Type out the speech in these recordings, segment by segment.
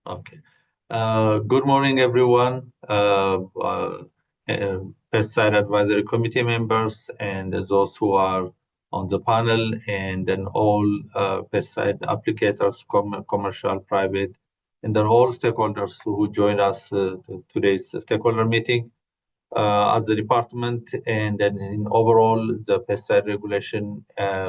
Okay. Good morning, everyone. Pesticide Advisory Committee members and those who are on the panel, and then all pesticide applicators, commercial, private, and then all stakeholders who joined us to today's stakeholder meeting. As the department and then in overall the pesticide regulation,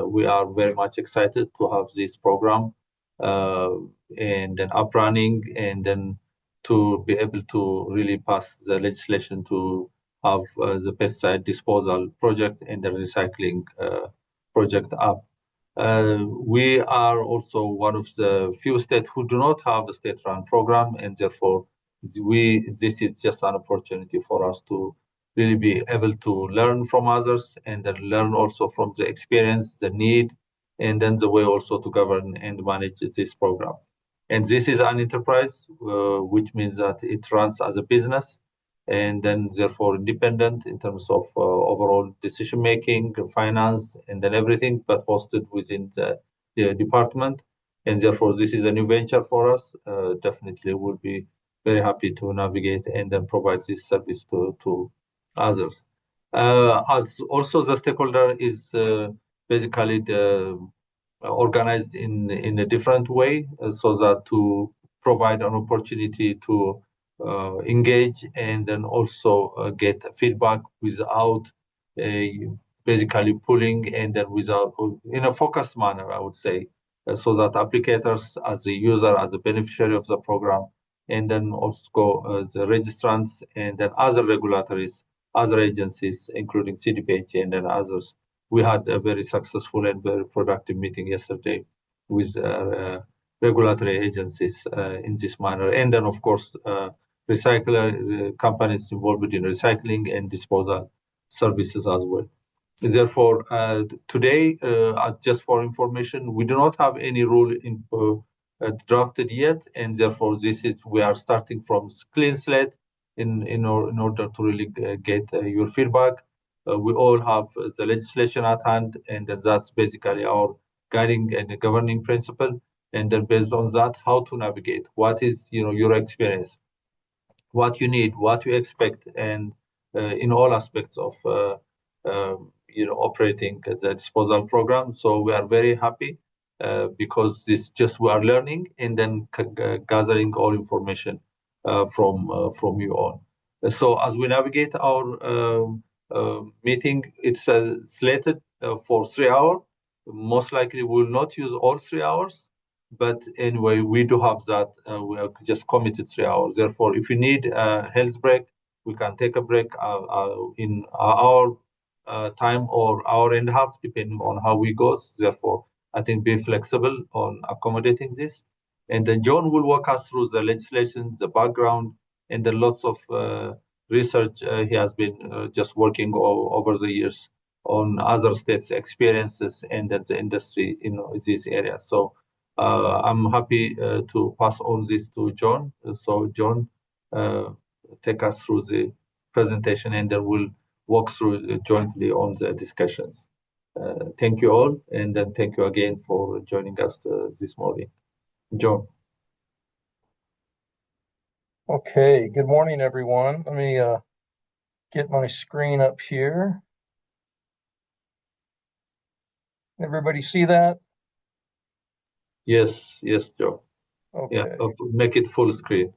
we are very much excited to have this program and then up running, and then to be able to really pass the legislation to have the pesticide disposal project and the recycling project up. We are also one of the few states who do not have a state-run program, and therefore this is just an opportunity for us to really be able to learn from others and then learn also from the experience, the need, and then the way also to govern and manage this program. And this is an enterprise, which means that it runs as a business and then therefore independent in terms of overall decision making, finance, and then everything, but hosted within the department. And therefore, this is a new venture for us. Definitely, we'll be very happy to navigate and then provide this service to others. As also the stakeholder is basically organized in a different way, so that to provide an opportunity to engage and then also get feedback without basically pulling, and then without in a focused manner, I would say, so that applicators as a user, as a beneficiary of the program, and then also the registrants and then other regulatories, other agencies, including CDPH and then others. We had a very successful and very productive meeting yesterday with regulatory agencies in this manner. And then, of course, recycler companies involved in recycling and disposal services as well. Therefore, today, just for information, we do not have any rule drafted yet, and therefore we are starting from clean slate in order to really get your feedback. We all have the legislation at hand, and that's basically our guiding and governing principle. And then based on that, how to navigate, what is your experience, what you need, what you expect, and in all aspects of operating the disposal program. So we are very happy because this just we are learning and then gathering all information from you all. So as we navigate our meeting, it's slated for 3 hours. Most likely we will not use all 3 hours, but anyway, we do have that. We are just committed 3 hours. Therefore, if you need a health break, we can take a break in our time or hour and a half, depending on how we go. Therefore, I think be flexible on accommodating this. And then John will walk us through the legislation, the background, and the lots of research he has been just working over the years on other states' experiences and then the industry in this area. So I'm happy to pass on this to John. So John, take us through the presentation, and then we'll walk through jointly on the discussions. Thank you all, and then thank you again for joining us this morning. John. Okay, good morning, everyone. Let me get my screen up here. Everybody see that? Yes, Joe. Okay. Yeah, make it full screen.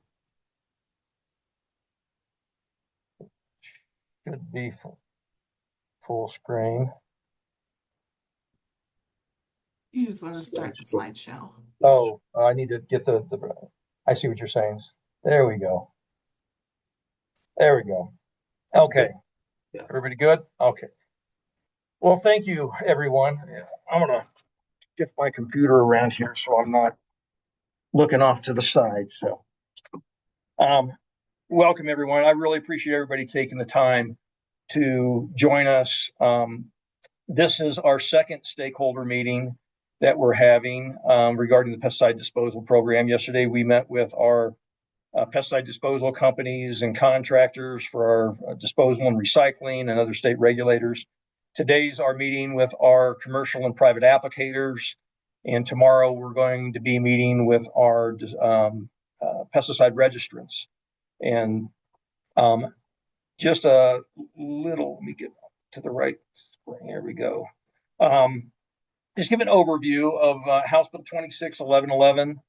Should be full screen. You just want to start the slideshow. Oh, I need to get the I see what you're saying. There we go. There we go. Okay. Yeah. Everybody good? Okay. Well, thank you, everyone. I'm going to shift my computer around here so I'm not looking off to the side. So, welcome, everyone. I really appreciate everybody taking the time to join us. This is our second stakeholder meeting that we're having regarding the Pesticide Disposal Program. Yesterday, we met with our pesticide disposal companies and contractors for our disposal and recycling and other state regulators. Today's our meeting with our commercial and private applicators. And tomorrow we're going to be meeting with our pesticide registrants. And just a little, let me get to the right screen. Here we go. Just give an overview of House Bill 261111,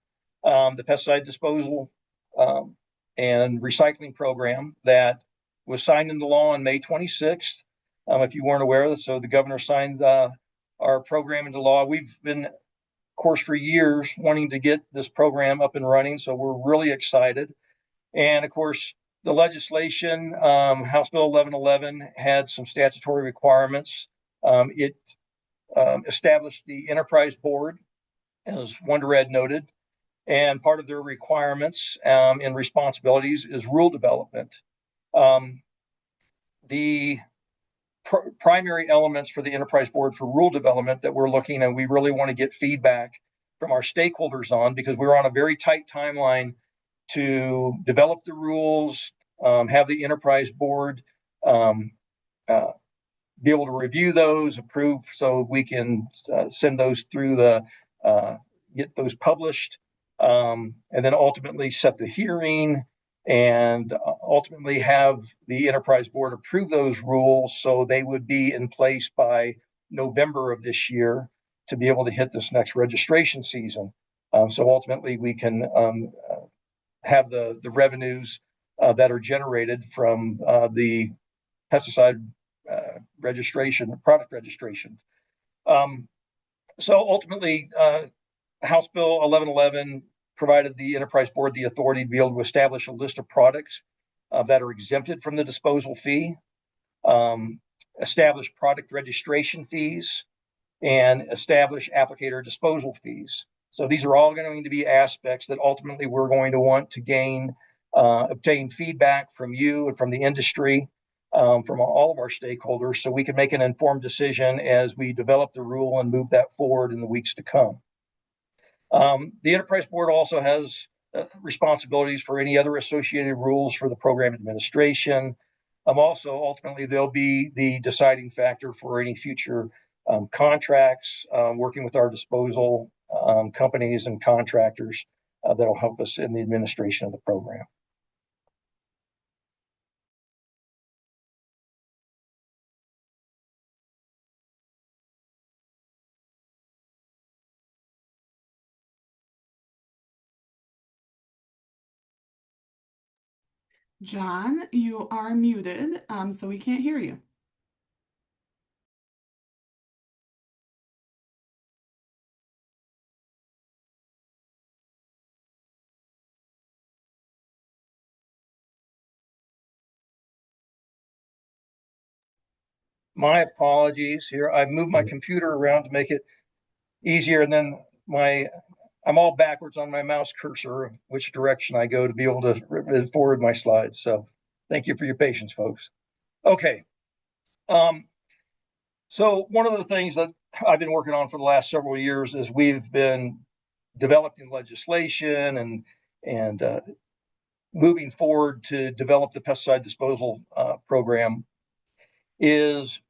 the Pesticide Disposal and Recycling Program that was signed into law on May 26th. If you weren't aware of this, so the governor signed our program into law. We've been, of course, for years wanting to get this program up and running, so we're really excited. And of course, the legislation, House Bill 1111, had some statutory requirements. It established the Enterprise Board, as Wonder Red noted, and part of their requirements and responsibilities is rule development. The primary elements for the Enterprise Board for rule development that we're looking at, we really want to get feedback from our stakeholders on, because we're on a very tight timeline to develop the rules, have the Enterprise Board be able to review those, approve, so we can send those through the, get those published, and then ultimately set the hearing and ultimately have the Enterprise Board approve those rules so they would be in place by November of this year to be able to hit this next registration season. So ultimately we can have the revenues that are generated from the pesticide registration, product registration. So ultimately, House Bill 1111 provided the Enterprise Board the authority to be able to establish a list of products that are exempted from the disposal fee, establish product registration fees, and establish applicator disposal fees. So these are all going to be aspects that ultimately we're going to want to gain, obtain feedback from you and from the industry, from all of our stakeholders, so we can make an informed decision as we develop the rule and move that forward in the weeks to come. The Enterprise Board also has responsibilities for any other associated rules for the program administration. Also, ultimately, they'll be the deciding factor for any future contracts, working with our disposal companies and contractors that'll help us in the administration of the program. John, you are muted, so we can't hear you. My apologies here. I've moved my computer around to make it easier, and then I'm all backwards on my mouse cursor of which direction I go to be able to forward my slides. So thank you for your patience, folks. Okay. So one of the things that I've been working on for the last several years is we've been developing legislation and moving forward to develop the pesticide disposal program, is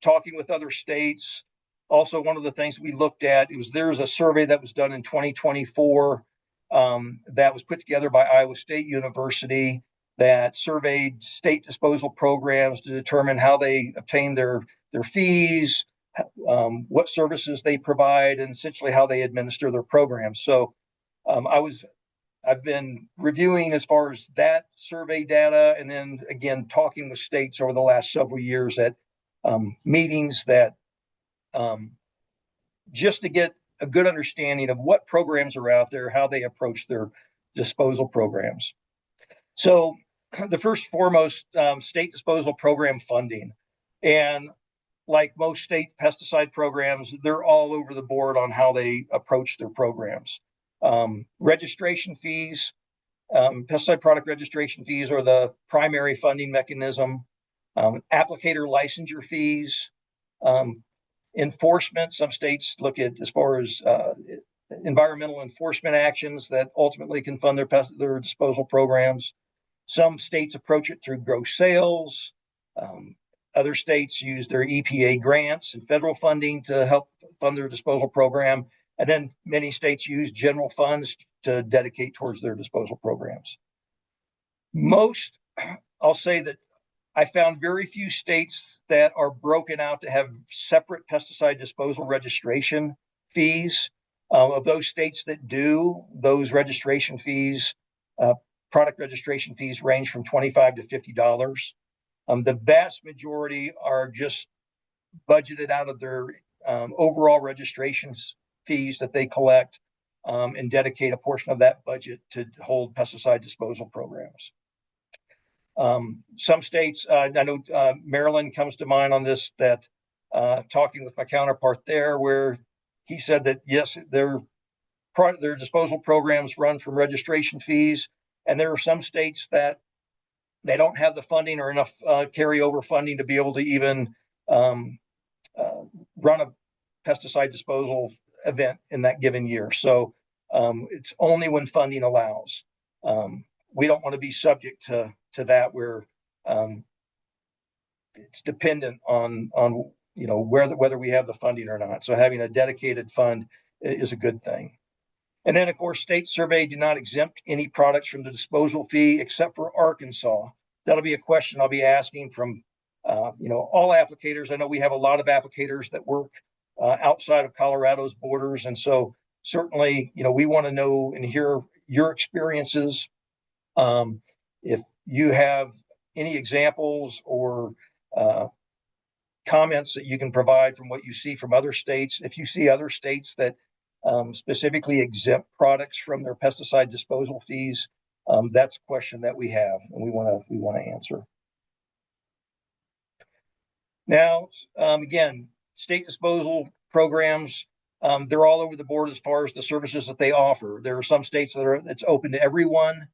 talking with other states. Also, one of the things we looked at there's a survey that was done in 2024 that was put together by Iowa State University that surveyed state disposal programs to determine how they obtain their fees, what services they provide, and essentially how they administer their programs. So I've been reviewing as far as that survey data, and then again talking with states over the last several years at meetings that just to get a good understanding of what programs are out there, how they approach their disposal programs. So the first foremost, state disposal program funding. And like most state pesticide programs, they're all over the board on how they approach their programs. Registration fees, pesticide product registration fees are the primary funding mechanism. Applicator licensure fees, enforcement. Some states look at as far as environmental enforcement actions that ultimately can fund their disposal programs. Some states approach it through gross sales. Other states use their EPA grants and federal funding to help fund their disposal program. And then many states use general funds to dedicate towards their disposal programs. I'll say that I found very few states that are broken out to have separate pesticide disposal registration fees. Of those states that do, those registration fees, product registration fees range from $25 to $50. The vast majority are just budgeted out of their overall registrations fees that they collect, and dedicate a portion of that budget to hold pesticide disposal programs. Some states, I know Maryland comes to mind on this, that talking with my counterpart there, where he said that yes, their disposal programs run from registration fees, and there are some states that they don't have the funding or enough carryover funding to be able to even run a pesticide disposal event in that given year. So it's only when funding allows. We don't want to be subject to that, where it's dependent on whether we have the funding or not. So having a dedicated fund is a good thing. And then, of course, state survey do not exempt any products from the disposal fee except for Arkansas. That'll be a question I'll be asking from all applicators. I know we have a lot of applicators that work outside of Colorado's borders, and so certainly we want to know and hear your experiences. If you have any examples or comments that you can provide from what you see from other states, if you see other states that specifically exempt products from their pesticide disposal fees, that's a question that we have and we want to answer. Now, again, state disposal programs, they're all over the board as far as the services that they offer. There are some states that it's open to everyone,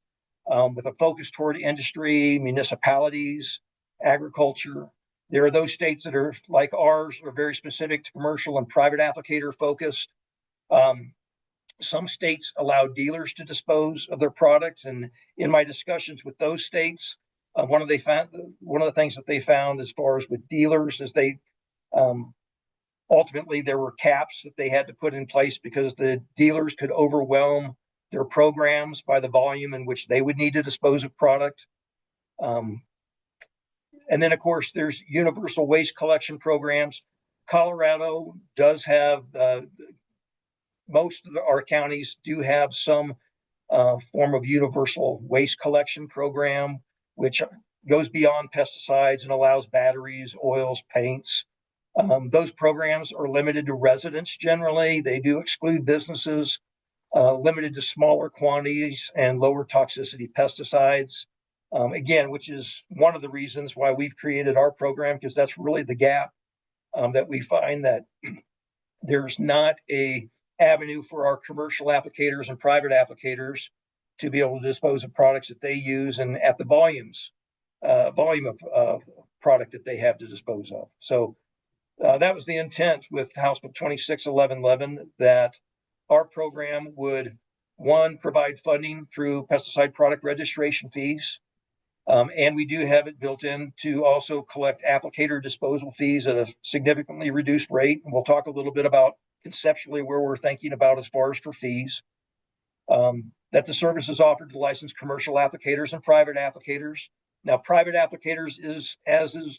with a focus toward industry, municipalities, agriculture. There are those states that are like ours, are very specific to commercial and private applicator focused. Some states allow dealers to dispose of their products, and in my discussions with those states, one of the things that they found as far as with dealers is they ultimately there were caps that they had to put in place because the dealers could overwhelm their programs by the volume in which they would need to dispose of product. And then, of course, there's universal waste collection programs. Colorado does have most of our counties do have some form of universal waste collection program, which goes beyond pesticides and allows batteries, oils, paints. Those programs are limited to residents generally. They do exclude businesses, limited to smaller quantities and lower toxicity pesticides. Again, which is one of the reasons why we've created our program, because that's really the gap that we find, that there's not a avenue for our commercial applicators and private applicators to be able to dispose of products that they use and at the volume of product that they have to dispose of. So that was the intent with House Bill 261111, that our program would, one, provide funding through pesticide product registration fees. And we do have it built in to also collect applicator disposal fees at a significantly reduced rate. And we'll talk a little bit about conceptually where we're thinking about as far as for fees. That the service is offered to licensed commercial applicators and private applicators. Now, private applicators is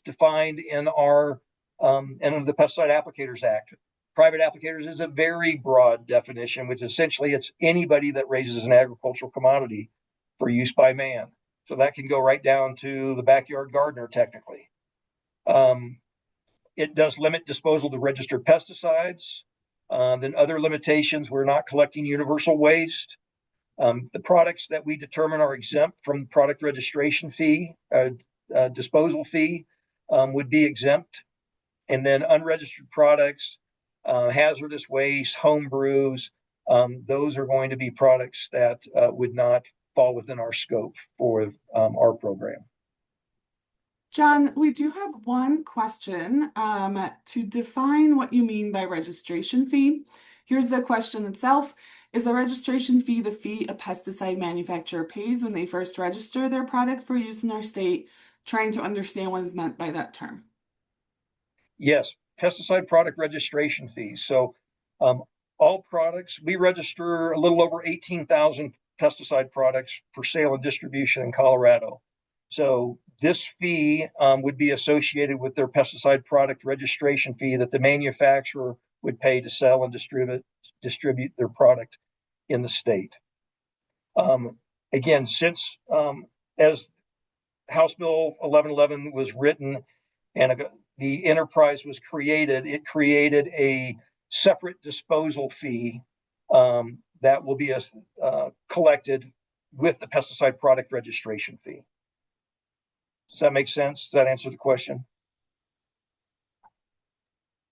defined in our in the Pesticide Applicators Act. Private applicators is a very broad definition, which essentially it's anybody that raises an agricultural commodity for use by man. So that can go right down to the backyard gardener, technically. It does limit disposal to registered pesticides. Then other limitations, we're not collecting universal waste. The products that we determine are exempt from product registration fee, disposal fee, would be exempt. And then unregistered products, hazardous waste, home brews, those are going to be products that would not fall within our scope for our program. John, we do have one question to define what you mean by registration fee. Here's the question itself. Is the registration fee the fee a pesticide manufacturer pays when they first register their product for use in our state? Trying to understand what is meant by that term. Yes, pesticide product registration fees. So all products. We register a little over 18,000 pesticide products for sale and distribution in Colorado. So this fee would be associated with their pesticide product registration fee that the manufacturer would pay to sell and distribute their product in the state. Again, since as House Bill 1111 was written and the enterprise was created, it created a separate disposal fee that will be collected with the pesticide product registration fee. Does that make sense? Does that answer the question?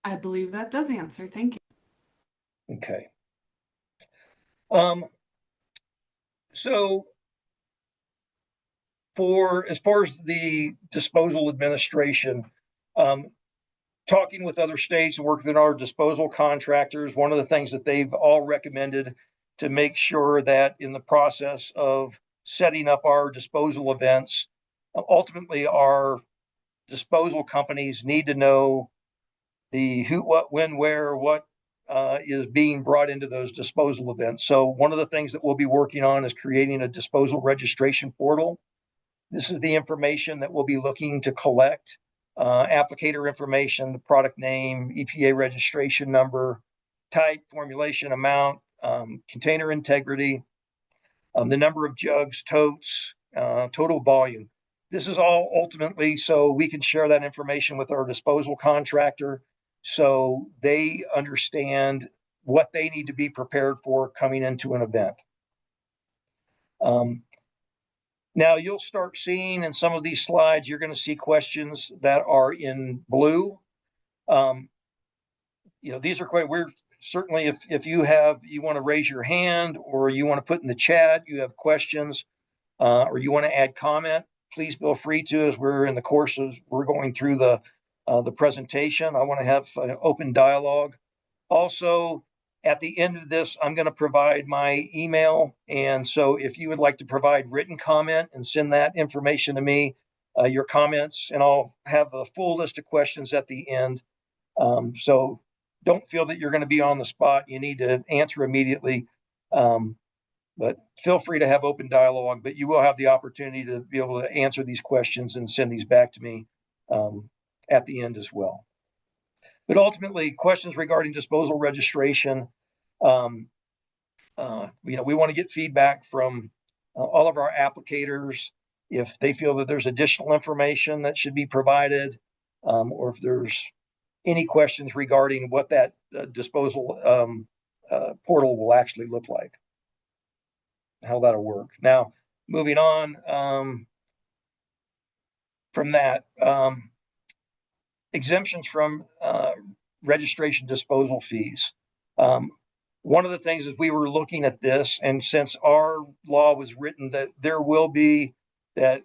I believe that does answer. Thank you. Okay. So as far as the disposal administration, talking with other states and working with our disposal contractors, one of the things that they've all recommended to make sure that in the process of setting up our disposal events, ultimately our disposal companies need to know the who, what, when, where, what is being brought into those disposal events. So one of the things that we'll be working on is creating a disposal registration portal. This is the information that we'll be looking to collect. Applicator information, the product name, EPA registration number, type, formulation, amount, container integrity, the number of jugs, totes, total volume. This is all ultimately so we can share that information with our disposal contractor so they understand what they need to be prepared for coming into an event. Now you'll start seeing in some of these slides, you're going to see questions that are in blue. These are quite, we're certainly, if you want to raise your hand or you want to put in the chat, you have questions or you want to add comment, please feel free to, as we're in the courses, we're going through the presentation. I want to have an open dialogue. Also, at the end of this, I'm going to provide my email. And so if you would like to provide written comment and send that information to me, your comments, and I'll have a full list of questions at the end. So don't feel that you're going to be on the spot. You need to answer immediately. But feel free to have open dialogue, but you will have the opportunity to be able to answer these questions and send these back to me at the end as well. But ultimately, questions regarding disposal registration, we want to get feedback from all of our applicators if they feel that there's additional information that should be provided, or if there's any questions regarding what that disposal portal will actually look like, how that'll work. Now, moving on from that, exemptions from registration disposal fees. One of the things is we were looking at this, and since our law was written that there will be that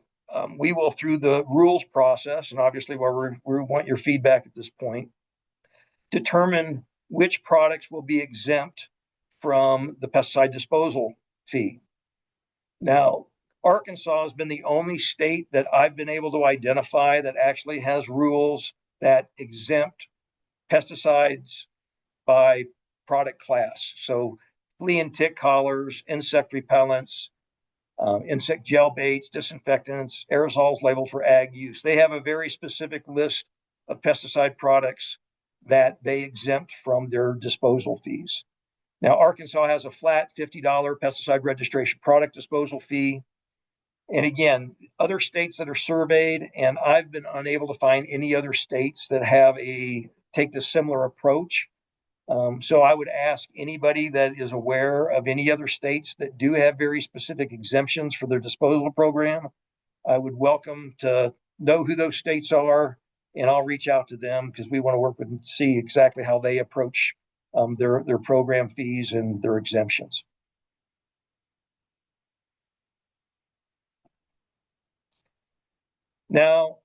we will, through the rules process, and obviously where we want your feedback at this point, determine which products will be exempt from the pesticide disposal fee. Now, Arkansas has been the only state that I've been able to identify that actually has rules that exempt pesticides by product class. So flea and tick collars, insect repellents, insect gel baits, disinfectants, aerosols labeled for ag use. They have a very specific list of pesticide products that they exempt from their disposal fees. Now, Arkansas has a flat $50 pesticide registration product disposal fee. And again, other states that are surveyed, and I've been unable to find any other states that take this similar approach. So I would ask anybody that is aware of any other states that do have very specific exemptions for their disposal program, I would welcome to know who those states are, and I'll reach out to them because we want to work with and see exactly how they approach their program fees and their exemptions. Now,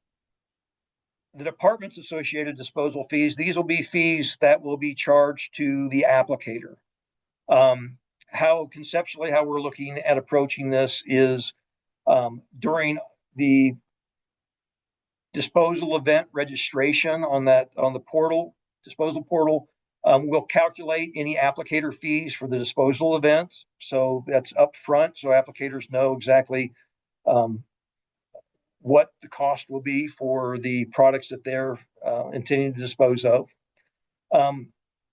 the department's associated disposal fees, these will be fees that will be charged to the applicator. How we're looking at approaching this is during the disposal event registration on the portal, disposal portal, We'll calculate any applicator fees for the disposal event. So that's up front, so applicators know exactly what the cost will be for the products that they're intending to dispose of.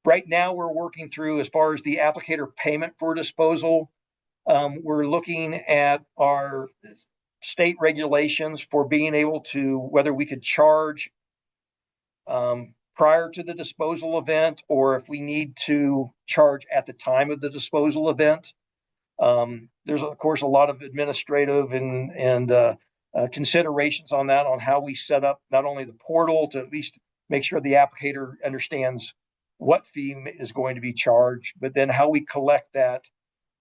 Right now, we're working through, as far as the applicator payment for disposal, we're looking at our state regulations for being able to, whether we could charge prior to the disposal event, or if we need to charge at the time of the disposal event. There's, of course, a lot of administrative and considerations on that, on how we set up not only the portal to at least make sure the applicator understands what fee is going to be charged, but then how we collect that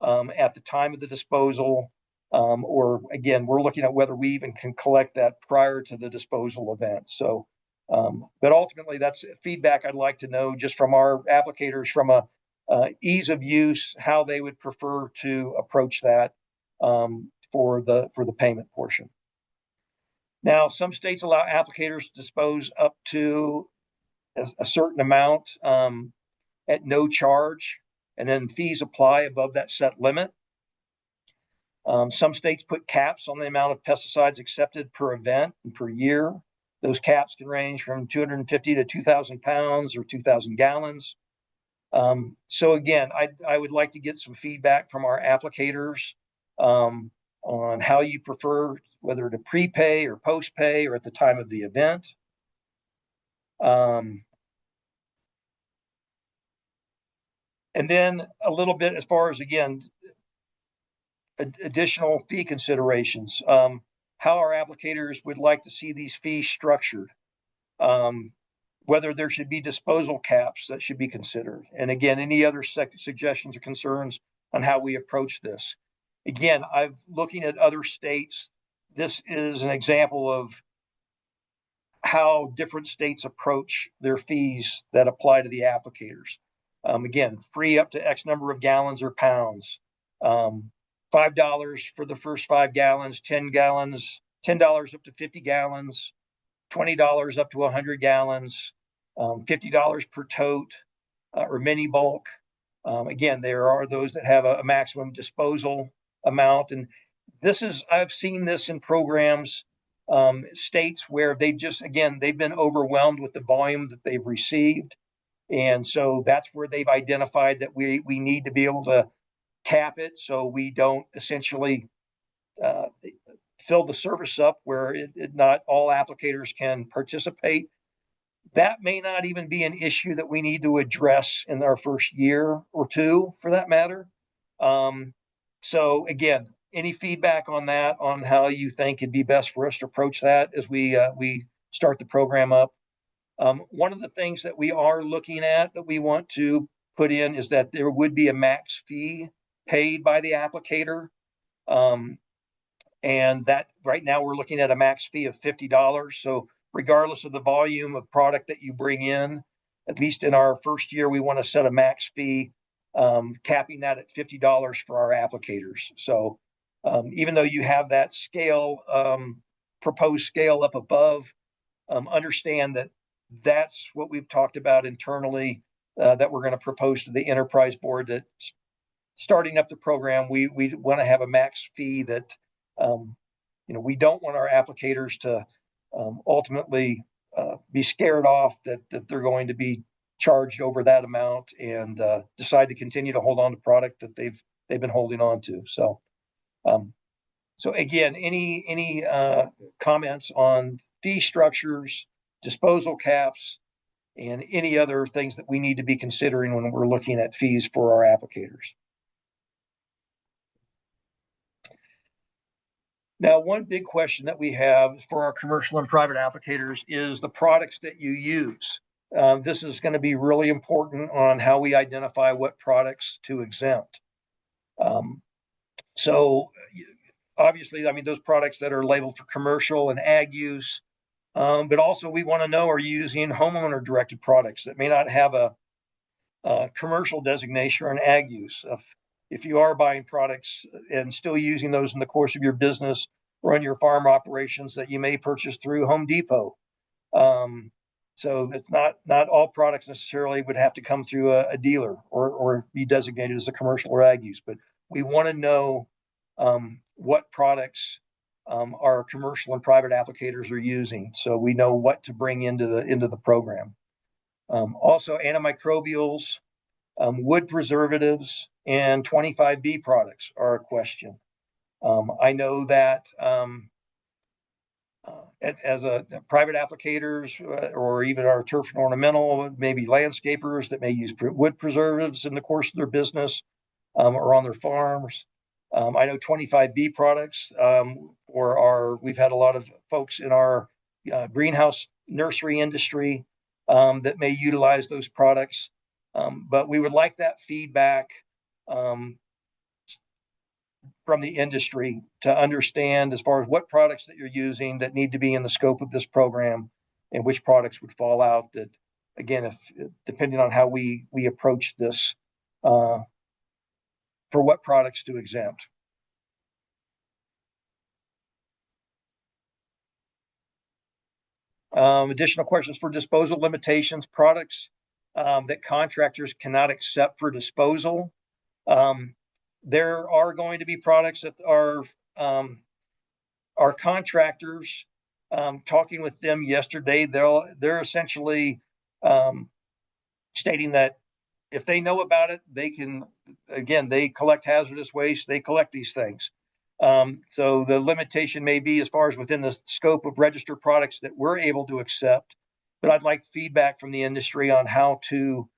at the time of the disposal, or again, we're looking at whether we even can collect that prior to the disposal event. So, but ultimately, that's feedback I'd like to know just from our applicators, from a ease of use, how they would prefer to approach that for the payment portion. Now, some states allow applicators to dispose up to a certain amount at no charge, and then fees apply above that set limit. Some states put caps on the amount of pesticides accepted per event and per year. Those caps can range from 250 to 2,000 pounds or 2,000 gallons. So again, I would like to get some feedback from our applicators on how you prefer, whether to prepay or post-pay or at the time of the event. And then a little bit as far as, again, additional fee considerations, how our applicators would like to see these fees structured, whether there should be disposal caps that should be considered. And again, any other suggestions or concerns on how we approach this. Again, I'm looking at other states. This is an example of how different states approach their fees that apply to the applicators. Again, free up to X number of gallons or pounds. $5 for the first 5 gallons, 10 gallons, $10 up to 50 gallons, $20 up to 100 gallons, $50 per tote or mini bulk. Again, there are those that have a maximum disposal amount. And this is, I've seen this in programs, states where they just, again, they've been overwhelmed with the volume that they've received. And so that's where they've identified that we need to be able to cap it so we don't essentially fill the service up where not all applicators can participate. That may not even be an issue that we need to address in our first year or two, for that matter. So again, any feedback on that, on how you think it'd be best for us to approach that as we start the program up? One of the things that we are looking at that we want to put in is that there would be a max fee paid by the applicator. And that right now we're looking at a max fee of $50. So regardless of the volume of product that you bring in, at least in our first year, we want to set a max fee, capping that at $50 for our applicators. So even though you have that scale, proposed scale up above, understand that that's what we've talked about internally, that we're going to propose to the enterprise board, that starting up the program, we want to have a max fee that, we don't want our applicators to ultimately be scared off that they're going to be charged over that amount and decide to continue to hold on to product that they've been holding on to. So, so again, any comments on fee structures, disposal caps, and any other things that we need to be considering when we're looking at fees for our applicators? Now, one big question that we have for our commercial and private applicators is the products that you use. This is going to be really important on how we identify what products to exempt. So obviously, I mean, those products that are labeled for commercial and ag use, but also we want to know, are you using homeowner directed products that may not have a commercial designation or an ag use? If you are buying products and still using those in the course of your business or in your farm operations that you may purchase through Home Depot, So that's not all products necessarily would have to come through a dealer or be designated as a commercial or ag use, but we want to know what products our commercial and private applicators are using, so we know what to bring into the program. Also, antimicrobials, wood preservatives, and 25B products are a question. I know that as a private applicators or even our turf and ornamental, maybe landscapers that may use wood preservatives in the course of their business or on their farms. I know 25B products we've had a lot of folks in our greenhouse nursery industry that may utilize those products. But we would like that feedback from the industry to understand as far as what products that you're using that need to be in the scope of this program and which products would fall out that, again, if depending on how we approach this, for what products to exempt. Additional questions for disposal limitations, products that contractors cannot accept for disposal. There are going to be products that are our contractors, talking with them yesterday, they're essentially stating that if they know about it, they can, again, they collect hazardous waste, they collect these things. So the limitation may be as far as within the scope of registered products that we're able to accept, but I'd like feedback from the industry on how to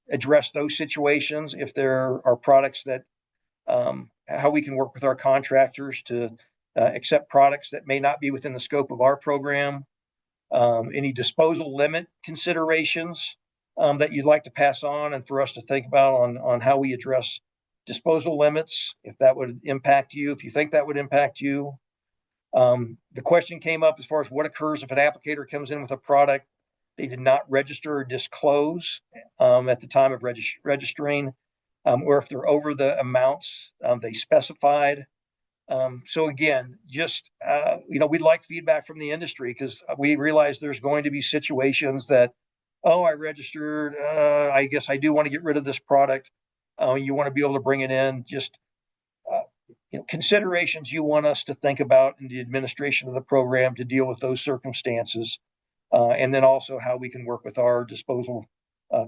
address those situations. If there are products that, how we can work with our contractors to accept products that may not be within the scope of our program. Any disposal limit considerations that you'd like to pass on and for us to think about on how we address disposal limits, if that would impact you, if you think that would impact you. The question came up as far as what occurs if an applicator comes in with a product they did not register or disclose at the time of registering, or if they're over the amounts they specified. So again, just, we'd like feedback from the industry because we realize there's going to be situations that, oh, I registered, I guess I do want to get rid of this product. You want to be able to bring it in, just considerations you want us to think about in the administration of the program to deal with those circumstances. And then also how we can work with our disposal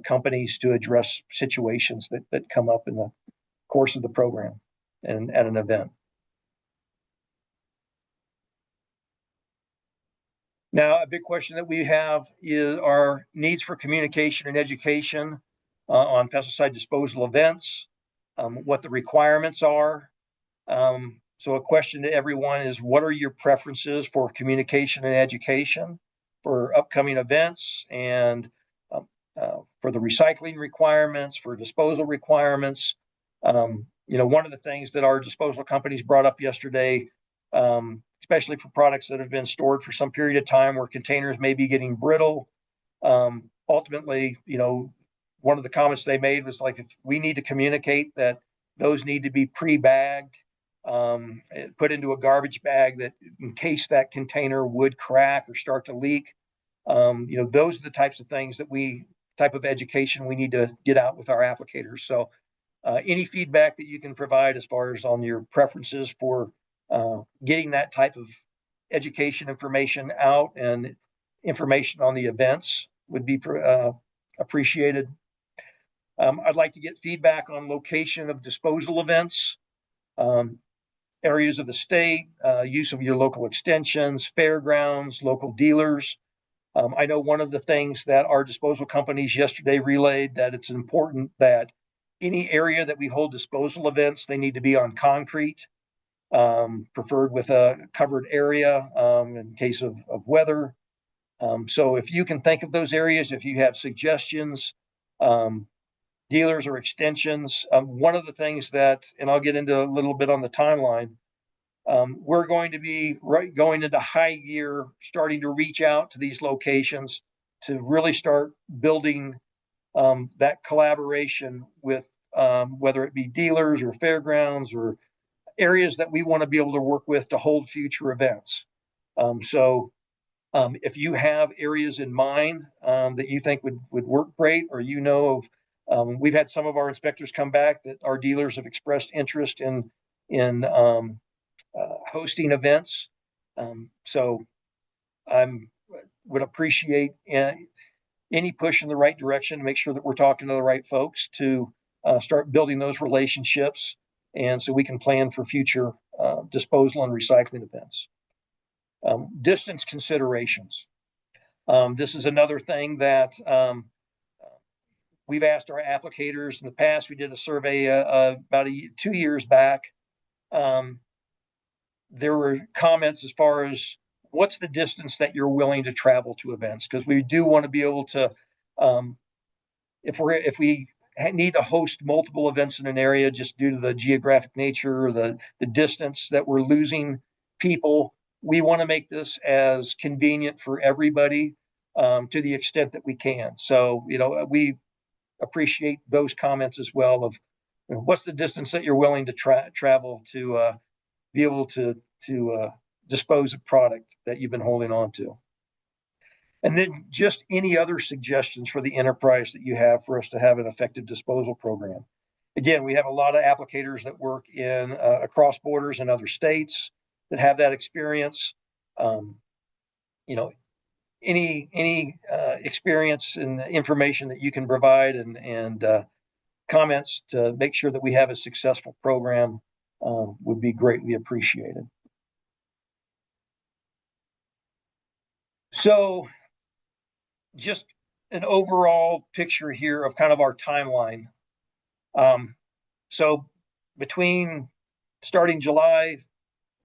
companies to address situations that come up in the course of the program and at an event. Now, a big question that we have is our needs for communication and education on pesticide disposal events, what the requirements are. So a question to everyone is, what are your preferences for communication and education for upcoming events and for the recycling requirements, for disposal requirements? One of the things that our disposal companies brought up yesterday, especially for products that have been stored for some period of time where containers may be getting brittle. Ultimately, one of the comments they made was like, if we need to communicate that those need to be pre-bagged, put into a garbage bag that in case that container would crack or start to leak. Those are the types of things that type of education we need to get out with our applicators. So any feedback that you can provide as far as on your preferences for getting that type of education information out and information on the events would be appreciated. I'd like to get feedback on location of disposal events, areas of the state, use of your local extensions, fairgrounds, local dealers. I know one of the things that our disposal companies yesterday relayed, that it's important that any area that we hold disposal events, they need to be on concrete, preferred with a covered area in case of weather. So if you can think of those areas, if you have suggestions, dealers or extensions, one of the things that, and I'll get into a little bit on the timeline, we're going to be going into high gear, starting to reach out to these locations to really start building that collaboration with whether it be dealers or fairgrounds or areas that we want to be able to work with to hold future events. So If you have areas in mind that you think would work great, or you know of, we've had some of our inspectors come back that our dealers have expressed interest in hosting events. So I would appreciate any push in the right direction to make sure that we're talking to the right folks to start building those relationships, and so we can plan for future disposal and recycling events. Distance considerations. This is another thing that we've asked our applicators in the past. We did a survey about 2 years back. There were comments as far as what's the distance that you're willing to travel to events, because we do want to be able to, if we need to host multiple events in an area just due to the geographic nature or the distance that we're losing people, we want to make this as convenient for everybody to the extent that we can. So, we appreciate those comments as well of what's the distance that you're willing to travel to be able to dispose of product that you've been holding on to. And then just any other suggestions for the enterprise that you have for us to have an effective disposal program. Again, we have a lot of applicators that work in across borders in other states that have that experience. Any experience and information that you can provide and comments to make sure that we have a successful program would be greatly appreciated. So just an overall picture here of kind of our timeline. So between starting July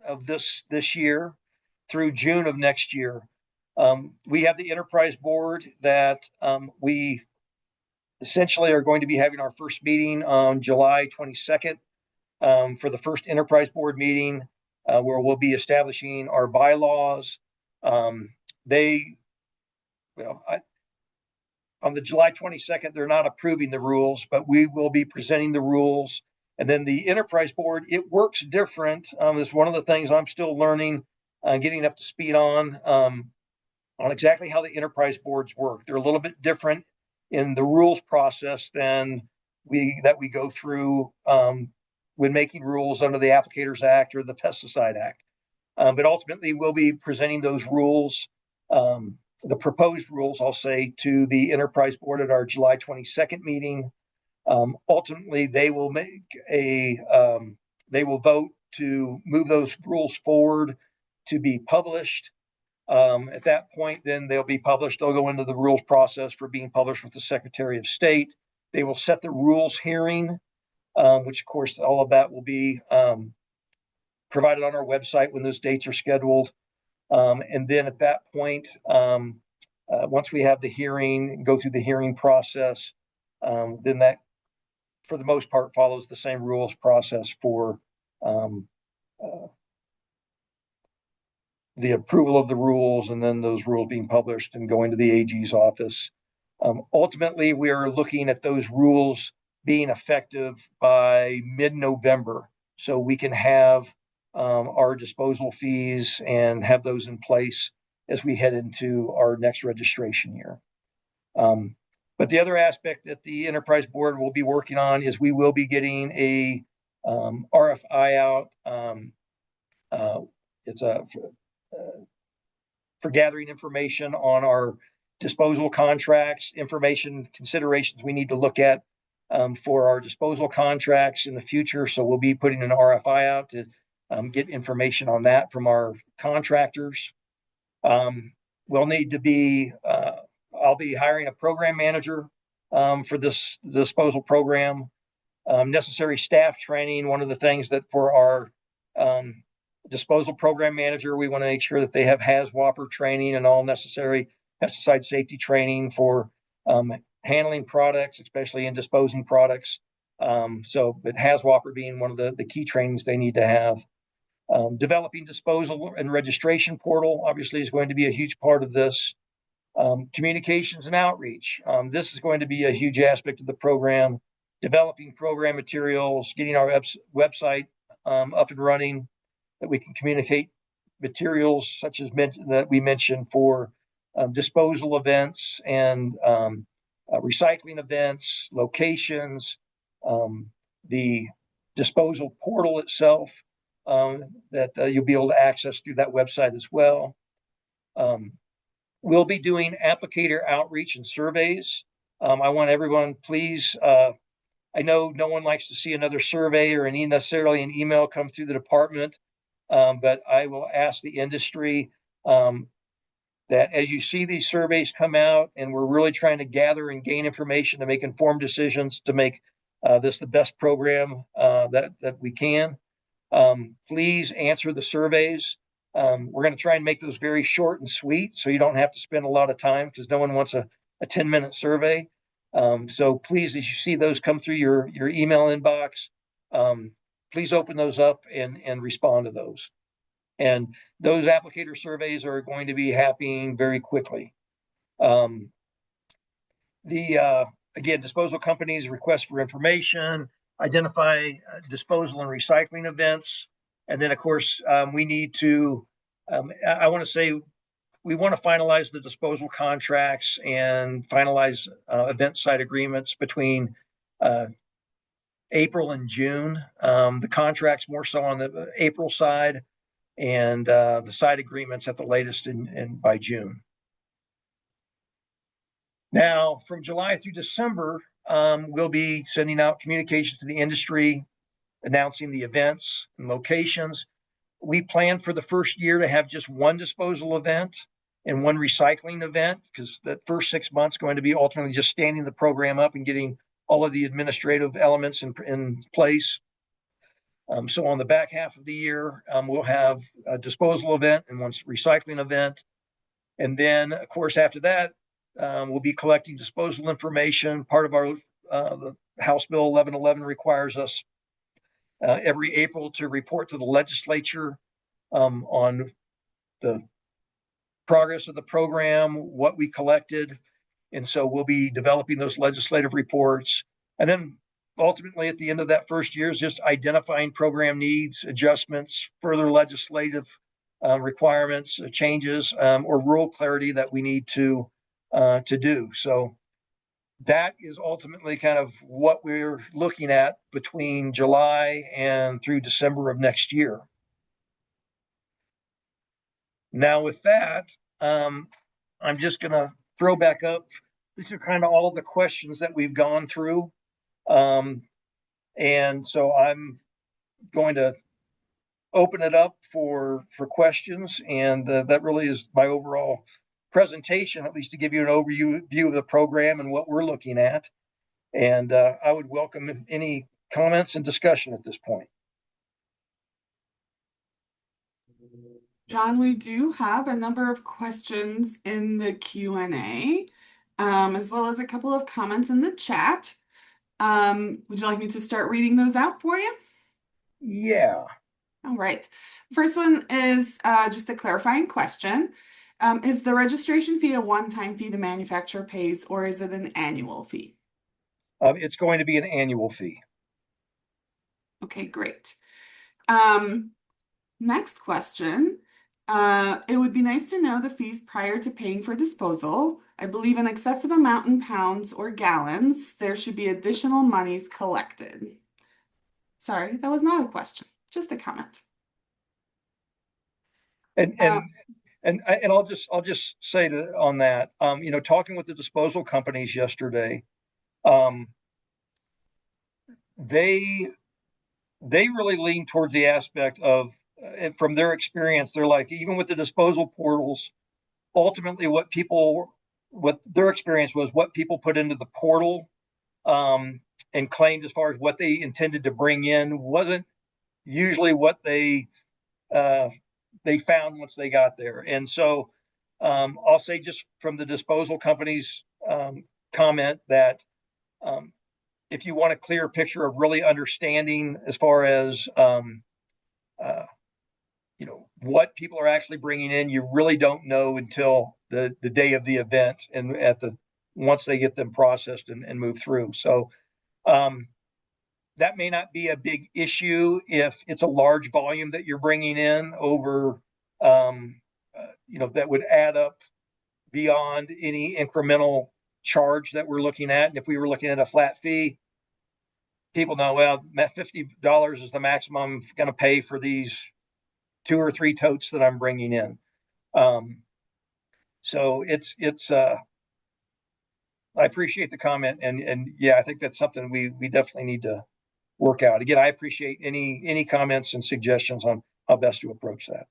of this year through June of next year, we have the enterprise board that we essentially are going to be having our first meeting on July 22nd for the first enterprise board meeting where we'll be establishing our bylaws. On the July 22nd, they're not approving the rules, but we will be presenting the rules. And then the enterprise board, it works different. It's one of the things I'm still learning, getting up to speed on exactly how the enterprise boards work. They're a little bit different in the rules process than we go through when making rules under the Applicators Act or the Pesticide Act. But ultimately, we'll be presenting those rules, the proposed rules, I'll say, to the enterprise board at our July 22nd meeting. Ultimately, they will vote to move those rules forward to be published. At that point, then they'll be published. They'll go into the rules process for being published with the Secretary of State. They will set the rules hearing, which of course, all of that will be provided on our website when those dates are scheduled. And then at that point, once we have the hearing, go through the hearing process, then that, for the most part, follows the same rules process for the approval of the rules, and then those rules being published and going to the AG's office. Ultimately, we are looking at those rules being effective by mid-November, so we can have our disposal fees and have those in place as we head into our next registration year. But the other aspect that the enterprise board will be working on is we will be getting a RFI out. It's for gathering information on our disposal contracts, information considerations we need to look at for our disposal contracts in the future. So we'll be putting an RFI out to get information on that from our contractors. We'll need to be, I'll be hiring a program manager for this disposal program. Necessary staff training. One of the things that for our disposal program manager, we want to make sure that they have HAZWOPER training and all necessary pesticide safety training for handling products, especially in disposing products. But HAZWOPER being one of the key trainings they need to have. Developing disposal and registration portal obviously is going to be a huge part of this. Communications and outreach. This is going to be a huge aspect of the program. Developing program materials, getting our website up and running, that we can communicate materials such as that we mentioned for disposal events and recycling events, locations, the disposal portal itself that you'll be able to access through that website as well. We'll be doing applicator outreach and surveys. I want everyone, please, I know no one likes to see another survey or necessarily an email come through the department, but I will ask the industry that as you see these surveys come out, and we're really trying to gather and gain information to make informed decisions to make this the best program that we can, please answer the surveys. We're going to try and make those very short and sweet so you don't have to spend a lot of time, because no one wants a 10-minute survey. So please, as you see those come through your email inbox, please open those up and respond to those. And those applicator surveys are going to be happening very quickly. Again, disposal companies request for information, identify disposal and recycling events. And then, of course, we need to, I want to say, we want to finalize the disposal contracts and finalize event site agreements between April and June. The contracts more so on the April side, and the site agreements at the latest by June. Now, from July through December, we'll be sending out communications to the industry, announcing the events and locations. We plan for the first year to have just one disposal event and one recycling event, because that first 6 months going to be ultimately just standing the program up and getting all of the administrative elements in place. So on the back half of the year, we'll have a disposal event and one recycling event. And then, of course, after that, we'll be collecting disposal information. Part of our the House Bill 1111 requires us every April to report to the legislature on the progress of the program, what we collected. And so we'll be developing those legislative reports. And then ultimately at the end of that first year is just identifying program needs, adjustments, further legislative requirements, changes, or rule clarity that we need to do. So that is ultimately kind of what we're looking at between July and through December of next year. Now with that, I'm just going to throw back up. These are kind of all of the questions that we've gone through. And so I'm going to open it up for questions. And that really is my overall presentation, at least to give you an overview of the program and what we're looking at. And I would welcome any comments and discussion at this point. John, we do have a number of questions in the Q&A, as well as a couple of comments in the chat. Would you like me to start reading those out for you? Yeah. All right. First one is just a clarifying question. Is the registration fee a one-time fee the manufacturer pays, or is it an annual fee? It's going to be an annual fee. Okay, great. Next question. It would be nice to know the fees prior to paying for disposal. I believe in excessive amount in pounds or gallons, there should be additional monies collected. Sorry, that was not a question, just a comment. And I'll just say on that, you know, talking with the disposal companies yesterday, they really lean towards the aspect of, and from their experience, they're like, even with the disposal portals, ultimately what their experience was, what people put into the portal and claimed as far as what they intended to bring in wasn't usually what they found once they got there. And so I'll say just from the disposal company's comment that if you want a clear picture of really understanding as far as you know, what people are actually bringing in, you really don't know until the day of the event and once they get them processed and move through. So that may not be a big issue if it's a large volume that you're bringing in over that would add up beyond any incremental charge that we're looking at. And if we were looking at a flat fee, people know, well, $50 is the maximum I'm going to pay for these 2 or 3 totes that I'm bringing in. So I appreciate the comment, and yeah, I think that's something we definitely need to work out. Again, I appreciate any comments and suggestions on how best to approach that.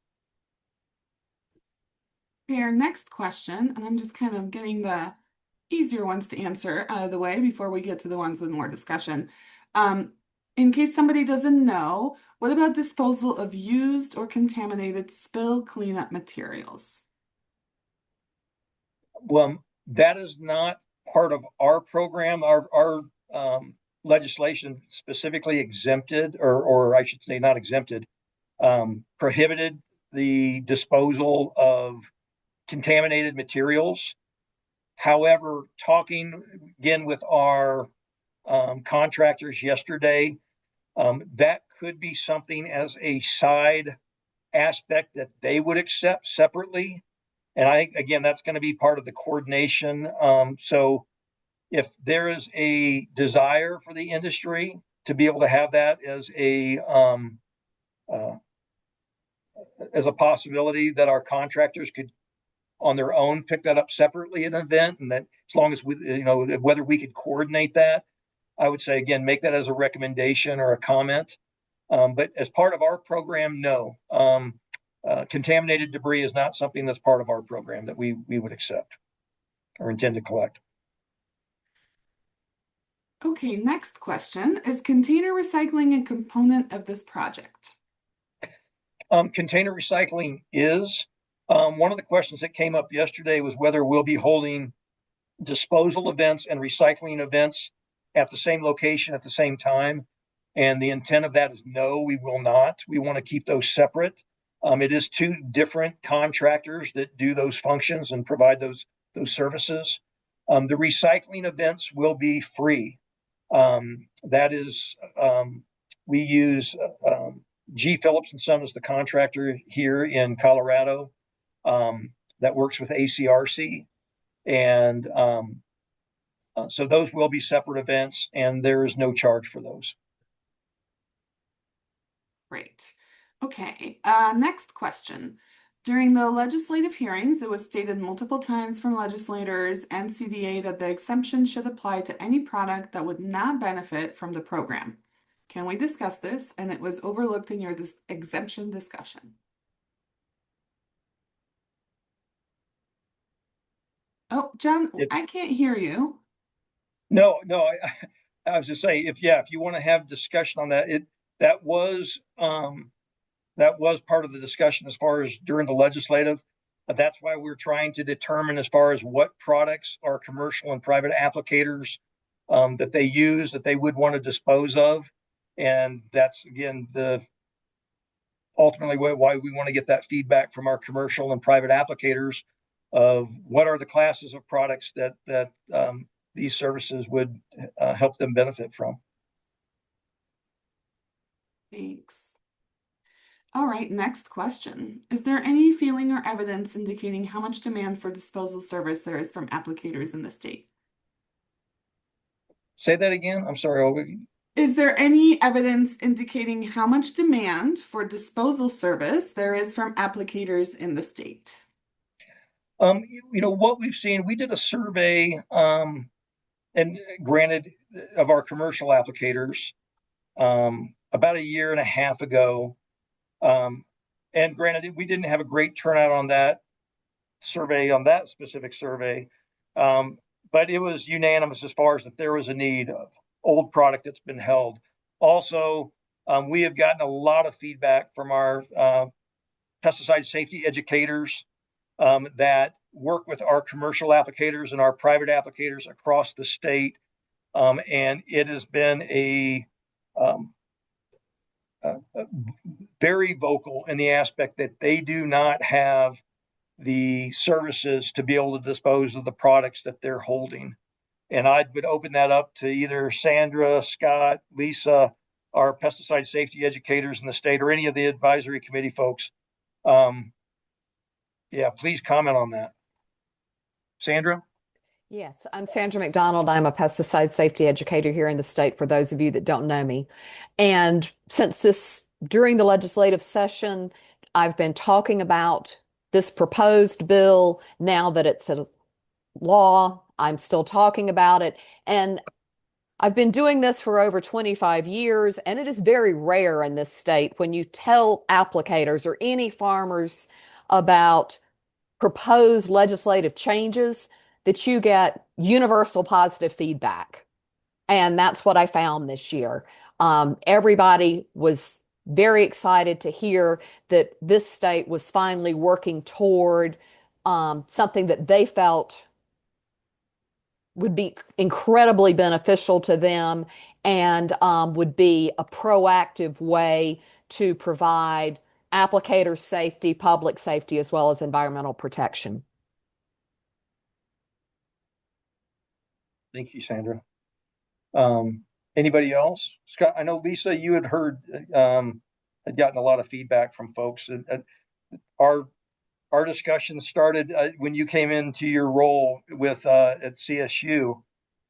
Okay, our next question, and I'm just kind of getting the easier ones to answer out of the way before we get to the ones with more discussion. In case somebody doesn't know, what about disposal of used or contaminated spill cleanup materials? Well, that is not part of our program. Our legislation specifically exempted, or I should say not exempted, prohibited the disposal of contaminated materials. However, talking again with our contractors yesterday, that could be something as a side aspect that they would accept separately. And I think, again, that's going to be part of the coordination. So if there is a desire for the industry to be able to have that as a possibility, that our contractors could on their own pick that up separately in an event, and that as long as we, whether we could coordinate that, I would say, again, make that as a recommendation or a comment. But as part of our program, no. Contaminated debris is not something that's part of our program that we would accept or intend to collect. Okay, next question. Is container recycling a component of this project? Container recycling is. One of the questions that came up yesterday was whether we'll be holding disposal events and recycling events at the same location at the same time. And the intent of that is no, we will not. We want to keep those separate. It is 2 different contractors that do those functions and provide those services. The recycling events will be free. That is, we use G. Phillips and Son as the contractor here in Colorado that works with ACRC. And so those will be separate events, and there is no charge for those. Great. Okay, next question. During the legislative hearings, it was stated multiple times from legislators and CDA that the exemption should apply to any product that would not benefit from the program. Can we discuss this? And it was overlooked in your exemption discussion. Oh, John, I can't hear you. No, I was just saying, if you want to have discussion on that, that was part of the discussion as far as during the legislative. That's why we're trying to determine as far as what products are commercial and private applicators that they use, that they would want to dispose of. And that's, again, ultimately why we want to get that feedback from our commercial and private applicators of what are the classes of products that these services would help them benefit from. Thanks. All right, next question. Is there any feeling or evidence indicating how much demand for disposal service there is from applicators in the state? Say that again. I'm sorry. Is there any evidence indicating how much demand for disposal service there is from applicators in the state? What we've seen, we did a survey, and granted, of our commercial applicators about 1.5 years ago. And granted, we didn't have a great turnout on that specific survey. But it was unanimous as far as that there was a need of old product that's been held. Also, we have gotten a lot of feedback from our pesticide safety educators that work with our commercial applicators and our private applicators across the state. And it has been a very vocal in the aspect that they do not have the services to be able to dispose of the products that they're holding. And I would open that up to either Sandra, Scott, Lisa, our pesticide safety educators in the state, or any of the advisory committee folks. Yeah, please comment on that. Sandra? Yes, I'm Sandra McDonald. I'm a pesticide safety educator here in the state, for those of you that don't know me. And during the legislative session, I've been talking about this proposed bill. Now that it's a law, I'm still talking about it. And I've been doing this for over 25 years, and it is very rare in this state when you tell applicators or any farmers about proposed legislative changes that you get universal positive feedback. And that's what I found this year. Everybody was very excited to hear that this state was finally working toward something that they felt would be incredibly beneficial to them and would be a proactive way to provide applicator safety, public safety, as well as environmental protection. Thank you, Sandra. Anybody else? Scott, I know Lisa, you had had gotten a lot of feedback from folks. Our discussion started when you came into your role with at CSU.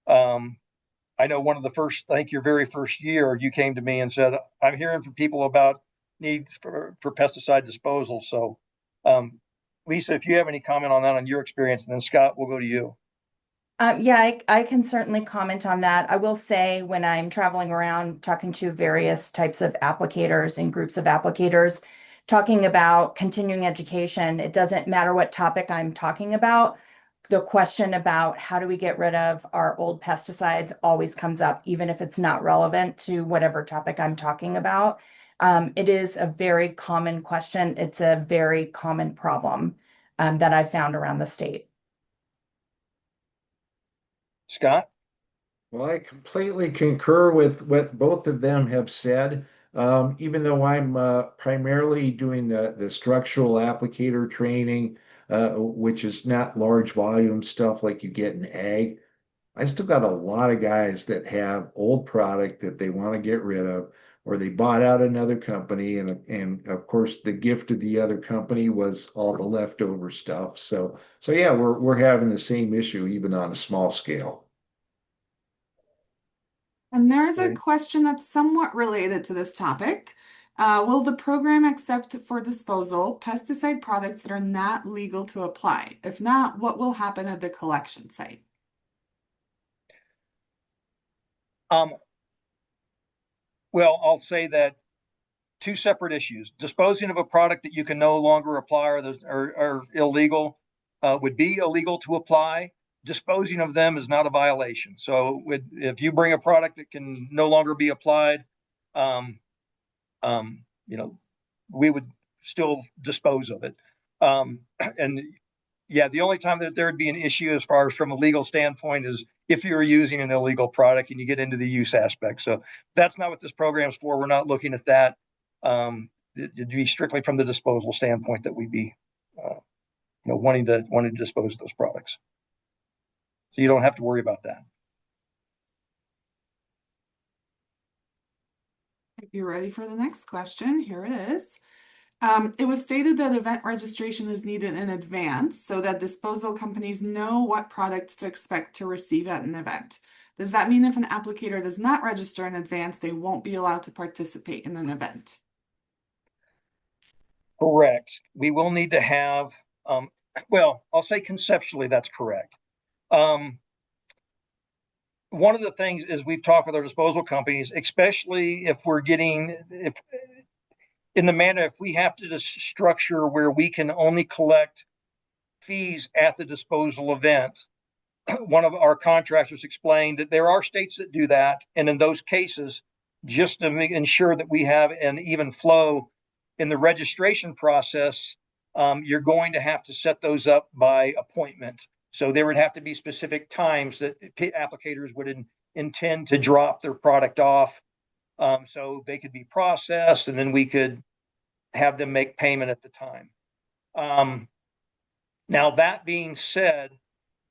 I know I think your very first year, you came to me and said, I'm hearing from people about needs for pesticide disposal. So, Lisa, if you have any comment on that, on your experience, and then Scott, we'll go to you. Yeah, I can certainly comment on that. I will say when I'm traveling around talking to various types of applicators and groups of applicators, talking about continuing education, it doesn't matter what topic I'm talking about. The question about how do we get rid of our old pesticides always comes up, even if it's not relevant to whatever topic I'm talking about. It is a very common question. It's a very common problem that I've found around the state. Scott? Well, I completely concur with what both of them have said. Even though I'm primarily doing the structural applicator training, which is not large volume stuff like you get in ag, I still got a lot of guys that have old product that they want to get rid of, or they bought out another company, and of course the gift of the other company was all the leftover stuff. So yeah, we're having the same issue even on a small scale. And there's a Okay. question that's somewhat related to this topic. Will the program accept for disposal pesticide products that are not legal to apply? If not, what will happen at the collection site? Well, I'll say that two separate issues. Disposing of a product that you can no longer apply or illegal would be illegal to apply. Disposing of them is not a violation. So if you bring a product that can no longer be applied, um, we would still dispose of it. And yeah, the only time that there would be an issue as far as from a legal standpoint is if you're using an illegal product and you get into the use aspect. So that's not what this program is for. We're not looking at that. It'd be strictly from the disposal standpoint that we'd be, wanting to dispose of those products. So you don't have to worry about that. If you're ready for the next question, here it is. It was stated that event registration is needed in advance so that disposal companies know what products to expect to receive at an event. Does that mean if an applicator does not register in advance, they won't be allowed to participate in an event? Correct. We will need to have, well, I'll say conceptually that's correct. One of the things is we've talked with our disposal companies, especially if in the manner, if we have to just structure where we can only collect fees at the disposal event. One of our contractors explained that there are states that do that. And in those cases, just to ensure that we have an even flow in the registration process, you're going to have to set those up by appointment. So there would have to be specific times that applicators would intend to drop their product off, so they could be processed, and then we could have them make payment at the time. Now, that being said,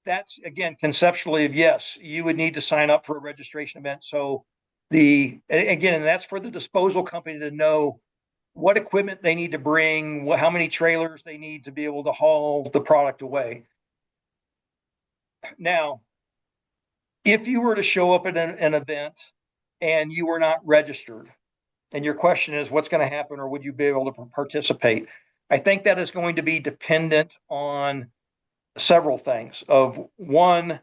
that's again conceptually of yes, you would need to sign up for a registration event. So and that's for the disposal company to know what equipment they need to bring, how many trailers they need to be able to haul the product away. Now, if you were to show up at an event and you were not registered, and your question is what's going to happen, or would you be able to participate? I think that is going to be dependent on several things. Of one,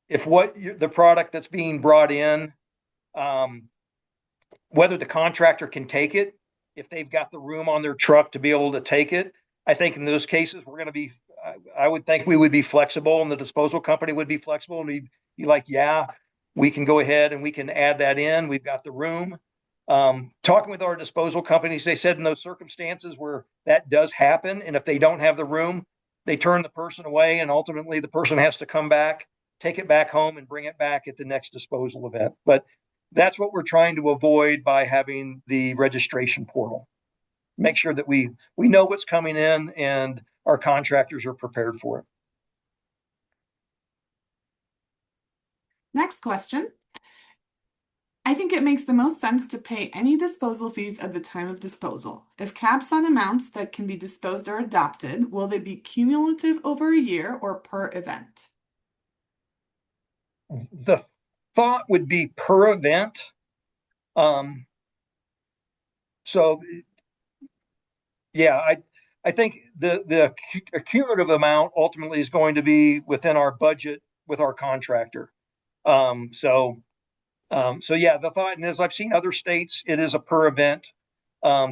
if the product that's being brought in, whether the contractor can take it, if they've got the room on their truck to be able to take it. I think in those cases, I would think we would be flexible, and the disposal company would be flexible, and we'd be like, yeah, we can go ahead and we can add that in. We've got the room. Talking with our disposal companies, they said in those circumstances where that does happen, and if they don't have the room, they turn the person away, and ultimately the person has to come back, take it back home, and bring it back at the next disposal event. But that's what we're trying to avoid by having the registration portal. Make sure that we know what's coming in and our contractors are prepared for it. Next question. I think it makes the most sense to pay any disposal fees at the time of disposal. If caps on amounts that can be disposed are adopted, will they be cumulative over a year or per event? The thought would be per event. So yeah, I think the cumulative amount ultimately is going to be within our budget with our contractor. So yeah, the thought, and as I've seen other states, it is a per event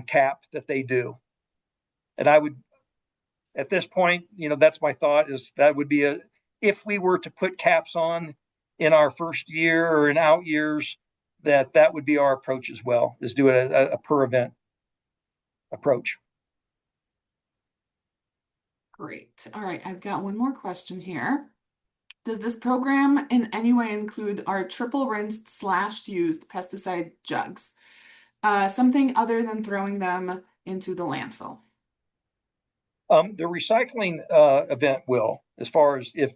cap that they do. And I would, at this point, that's my thought, is that would be if we were to put caps on in our first year or in out years, that would be our approach as well, is do a per event approach. Great. All right, I've got one more question here. Does this program in any way include our triple rinsed / used pesticide jugs? Something other than throwing them into the landfill? The recycling event will, as far as if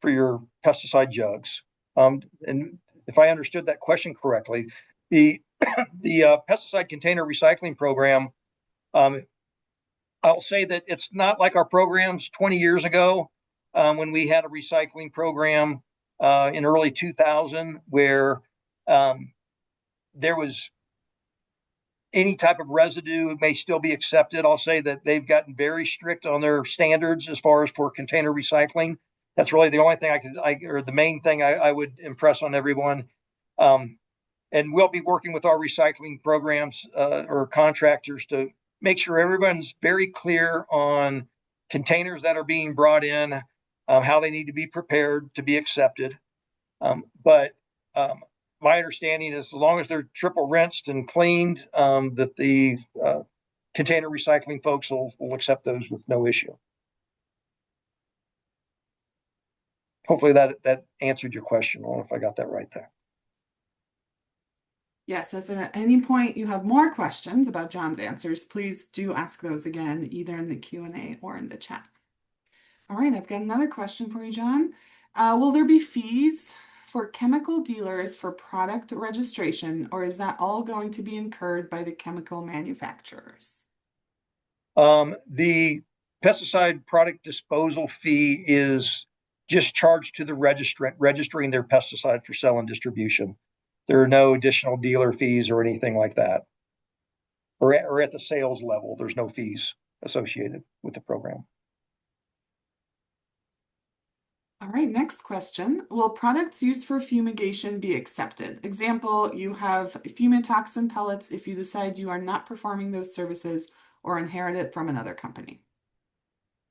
for your pesticide jugs. And if I understood that question correctly, the pesticide container recycling program, I'll say that it's not like our programs 20 years ago when we had a recycling program in early 2000 where there was any type of residue may still be accepted. I'll say that they've gotten very strict on their standards as far as for container recycling. That's really the only thing or the main thing I would impress on everyone. And we'll be working with our recycling programs or contractors to make sure everyone's very clear on containers that are being brought in, how they need to be prepared to be accepted. But my understanding is as long as they're triple rinsed and cleaned, that the container recycling folks will accept those with no issue. Hopefully that answered your question. I don't know if I got that right there. Yes, if at any point you have more questions about John's answers, please do ask those again, either in the Q&A or in the chat. All right, I've got another question for you, John. Will there be fees for chemical dealers for product registration, or is that all going to be incurred by the chemical manufacturers? The pesticide product disposal fee is just charged to the registrant registering their pesticide for sale and distribution. There are no additional dealer fees or anything like that. Or at the sales level, there's no fees associated with the program. All right, next question. Will products used for fumigation be accepted? Example, you have fumitoxin pellets if you decide you are not performing those services or inherit it from another company.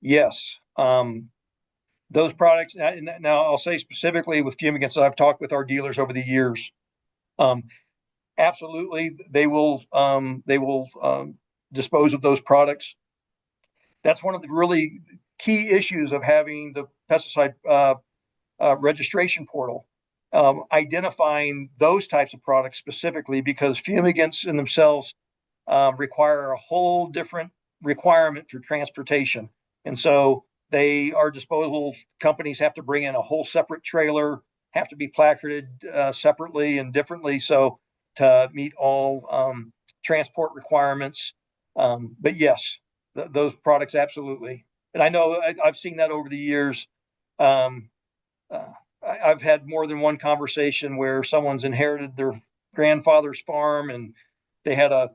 Yes. Those products, now I'll say specifically with fumigants, I've talked with our dealers over the years. Absolutely, they will dispose of those products. That's one of the really key issues of having the pesticide registration portal, identifying those types of products specifically, because fumigants in themselves require a whole different requirement for transportation. And so our disposal companies have to bring in a whole separate trailer, have to be placarded separately and differently, so to meet all transport requirements. But yes, those products absolutely. And I know I've seen that over the years. I've had more than one conversation where someone's inherited their grandfather's farm and they had a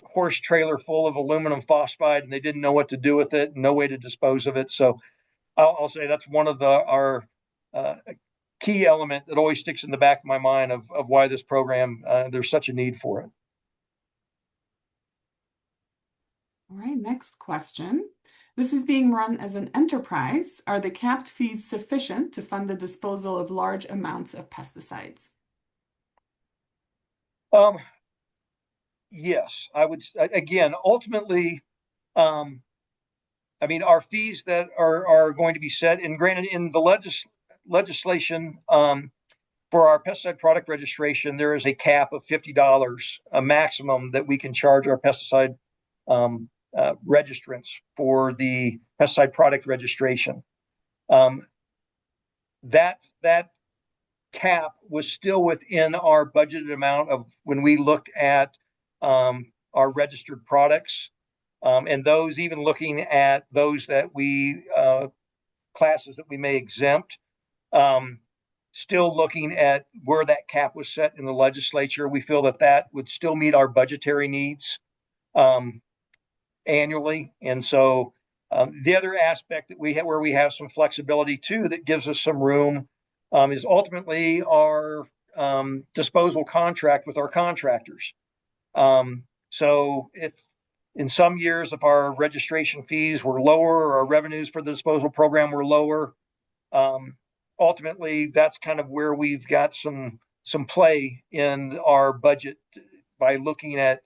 horse trailer full of aluminum phosphide and they didn't know what to do with it, no way to dispose of it. So I'll say that's one of our key element that always sticks in the back of my mind of why this program, there's such a need for it. All right, next question. This is being run as an enterprise. Are the capped fees sufficient to fund the disposal of large amounts of pesticides? Yes, I would, again, ultimately, I mean, our fees that are going to be set, and granted, in the legislation for our pesticide product registration, there is a cap of $50, a maximum that we can charge our pesticide registrants for the pesticide product registration. That cap was still within our budgeted amount of when we looked at our registered products. And those, even looking at those that we classes that we may exempt, still looking at where that cap was set in the legislature, we feel that would still meet our budgetary needs annually. And so the other aspect that we have, where we have some flexibility too, that gives us some room, is ultimately our disposal contract with our contractors. So if in some years, if our registration fees were lower or our revenues for the disposal program were lower, ultimately that's kind of where we've got some play in our budget by looking at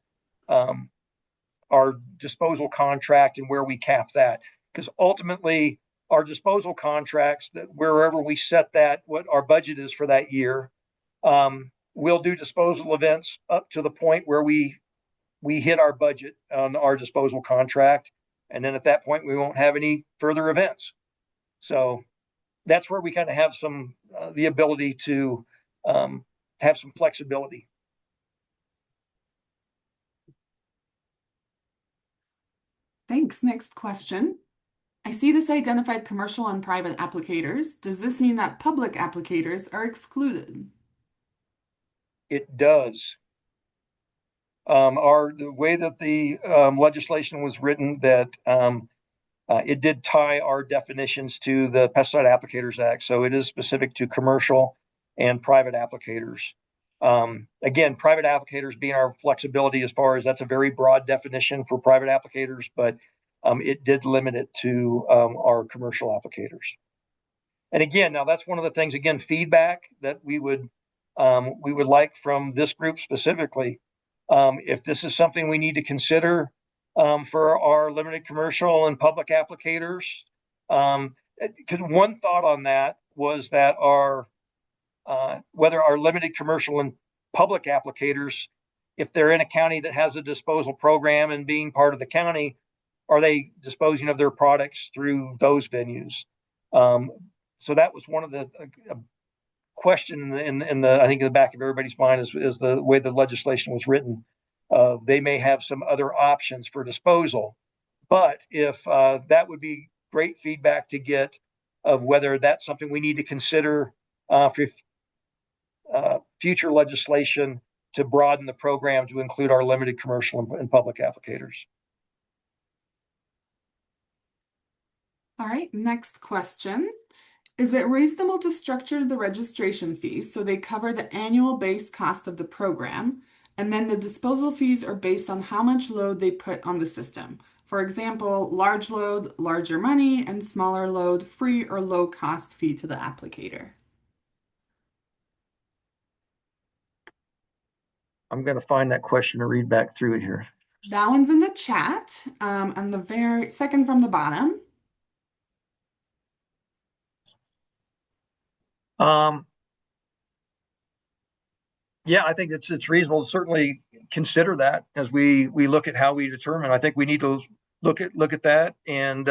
our disposal contract and where we cap that. Because ultimately our disposal contracts, that wherever we set that, what our budget is for that year, we'll do disposal events up to the point where we hit our budget on our disposal contract. And then at that point, we won't have any further events. So that's where we kind of have some, the ability to have some flexibility. Thanks. Next question. I see this identified commercial and private applicators. Does this mean that public applicators are excluded? It does. The way that the legislation was written, that it did tie our definitions to the Pesticide Applicators Act. So it is specific to commercial and private applicators. Again, private applicators being our flexibility as far as that's a very broad definition for private applicators, but it did limit it to our commercial applicators. And again, now that's one of the things, again, feedback that we would like from this group specifically. If this is something we need to consider for our limited commercial and public applicators, because one thought on that was that whether our limited commercial and public applicators, if they're in a county that has a disposal program and being part of the county, are they disposing of their products through those venues? So that was one of the question in the I think in the back of everybody's mind is the way the legislation was written. They may have some other options for disposal, but if that would be great feedback to get of whether that's something we need to consider for future legislation to broaden the program to include our limited commercial and public applicators. All right, next question. Is it reasonable to structure the registration fees so they cover the annual base cost of the program, and then the disposal fees are based on how much load they put on the system? For example, large load, larger money, and smaller load, free or low cost fee to the applicator. I'm going to find that question and read back through it here. That one's in the chat, on the very second from the bottom. Yeah, I think it's reasonable to certainly consider that as we look at how we determine. I think we need to look at that and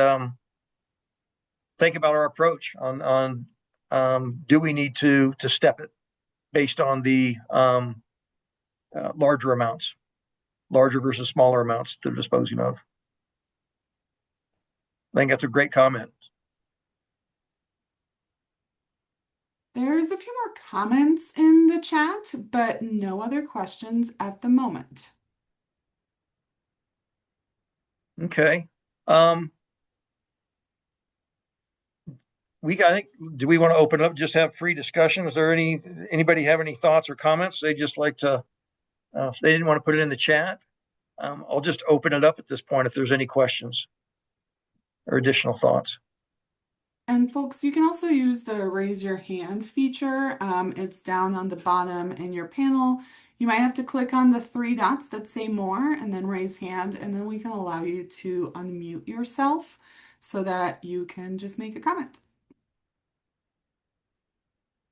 think about our approach on do we need to step it based on the larger amounts. larger versus smaller amounts they're disposing of. I think that's a great comment. There's a few more comments in the chat, but no other questions at the moment. Okay. I think, do we want to open up, just have free discussion? Is there anybody have any thoughts or comments? They just like to, if they didn't want to put it in the chat, I'll just open it up at this point if there's any questions or additional thoughts. And folks, you can also use the raise your hand feature. It's down on the bottom in your panel. You might have to click on the three dots that say more and then raise hand, and then we can allow you to unmute yourself so that you can just make a comment.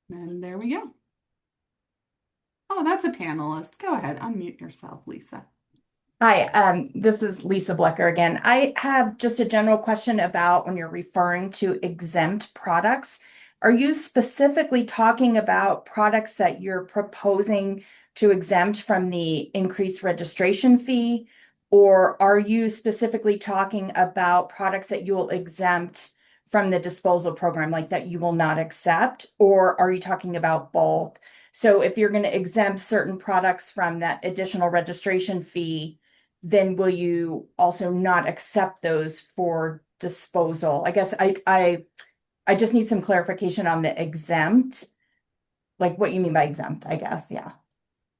And there we go. Oh, that's a panelist. Go ahead, unmute yourself, Lisa. Hi, this is Lisa Blecker again. I have just a general question about when you're referring to exempt products. Are you specifically talking about products that you're proposing to exempt from the increased registration fee? Or are you specifically talking about products that you'll exempt from the disposal program, like that you will not accept? Or are you talking about both? So if you're going to exempt certain products from that additional registration fee, then will you also not accept those for disposal? I guess I just need some clarification on the exempt, like what you mean by exempt, I guess. Yeah.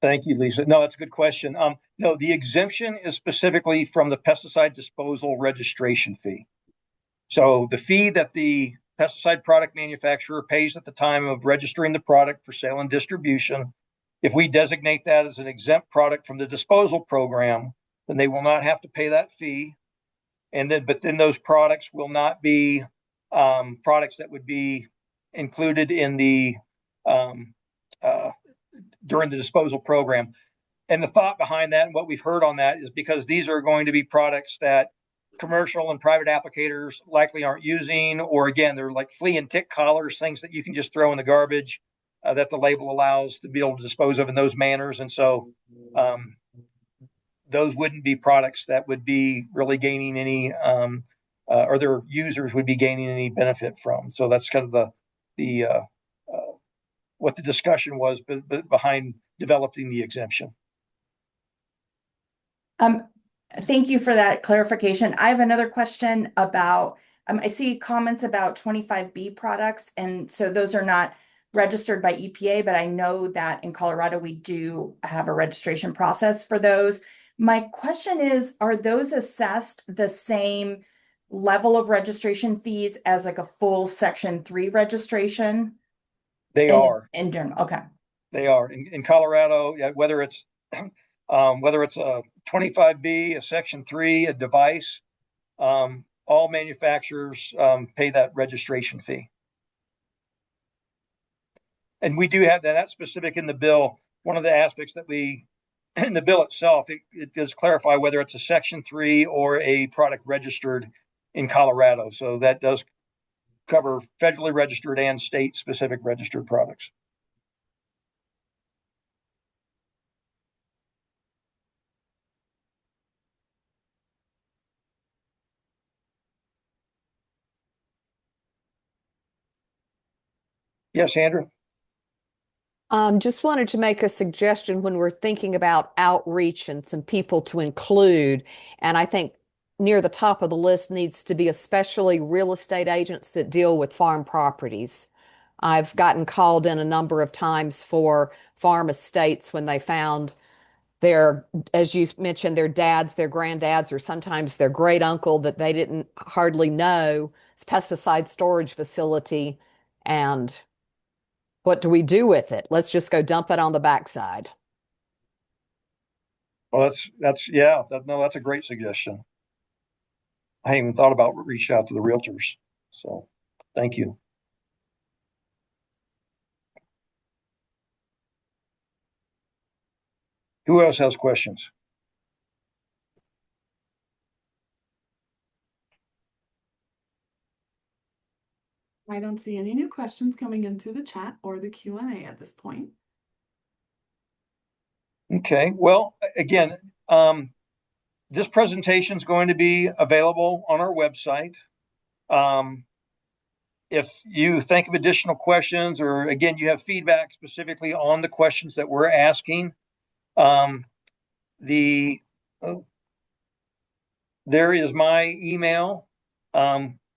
Thank you, Lisa. No, that's a good question. No, the exemption is specifically from the pesticide disposal registration fee. So the fee that the pesticide product manufacturer pays at the time of registering the product for sale and distribution, if we designate that as an exempt product from the disposal program, then they will not have to pay that fee. But then those products will not be products that would be included in the during the disposal program. And the thought behind that and what we've heard on that is because these are going to be products that commercial and private applicators likely aren't using, or again, they're like flea and tick collars, things that you can just throw in the garbage that the label allows to be able to dispose of in those manners. And so those wouldn't be products that would be really gaining any, or their users would be gaining any benefit from. So that's kind of the what the discussion was behind developing the exemption. Thank you for that clarification. I have another question about, I see comments about 25B products, and so those are not registered by EPA, but I know that in Colorado we do have a registration process for those. My question is, are those assessed the same level of registration fees as like a full Section 3 registration? They are. In general, okay. They are. In Colorado, whether it's a 25B, a Section 3, a device, all manufacturers pay that registration fee. And we do have that. That's specific in the bill. One of the aspects that we, in the bill itself, it does clarify whether it's a Section 3 or a product registered in Colorado. So that does cover federally registered and state-specific registered products. Yes, Andrew? Just wanted to make a suggestion when we're thinking about outreach and some people to include. And I think near the top of the list needs to be especially real estate agents that deal with farm properties. I've gotten called in a number of times for farm estates when they found their, as you mentioned, their dads, their granddads, or sometimes their great uncle that they didn't hardly know, it's pesticide storage facility. And what do we do with it? Let's just go dump it on the backside. Well, that's a great suggestion. I hadn't even thought about reaching out to the realtors. So thank you. Who else has questions? I don't see any new questions coming into the chat or the Q&A at this point. Okay, well, again, this presentation is going to be available on our website. If you think of additional questions, or again, you have feedback specifically on the questions that we're asking, there is my email.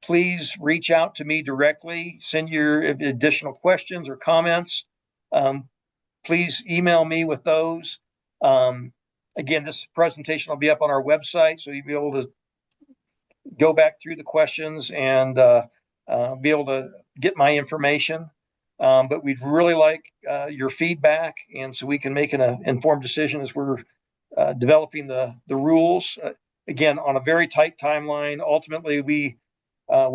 Please reach out to me directly, send your additional questions or comments. Please email me with those. Again, this presentation will be up on our website, so you'll be able to go back through the questions and be able to get my information. But we'd really like your feedback, and so we can make an informed decision as we're developing the rules. Again, on a very tight timeline. Ultimately, we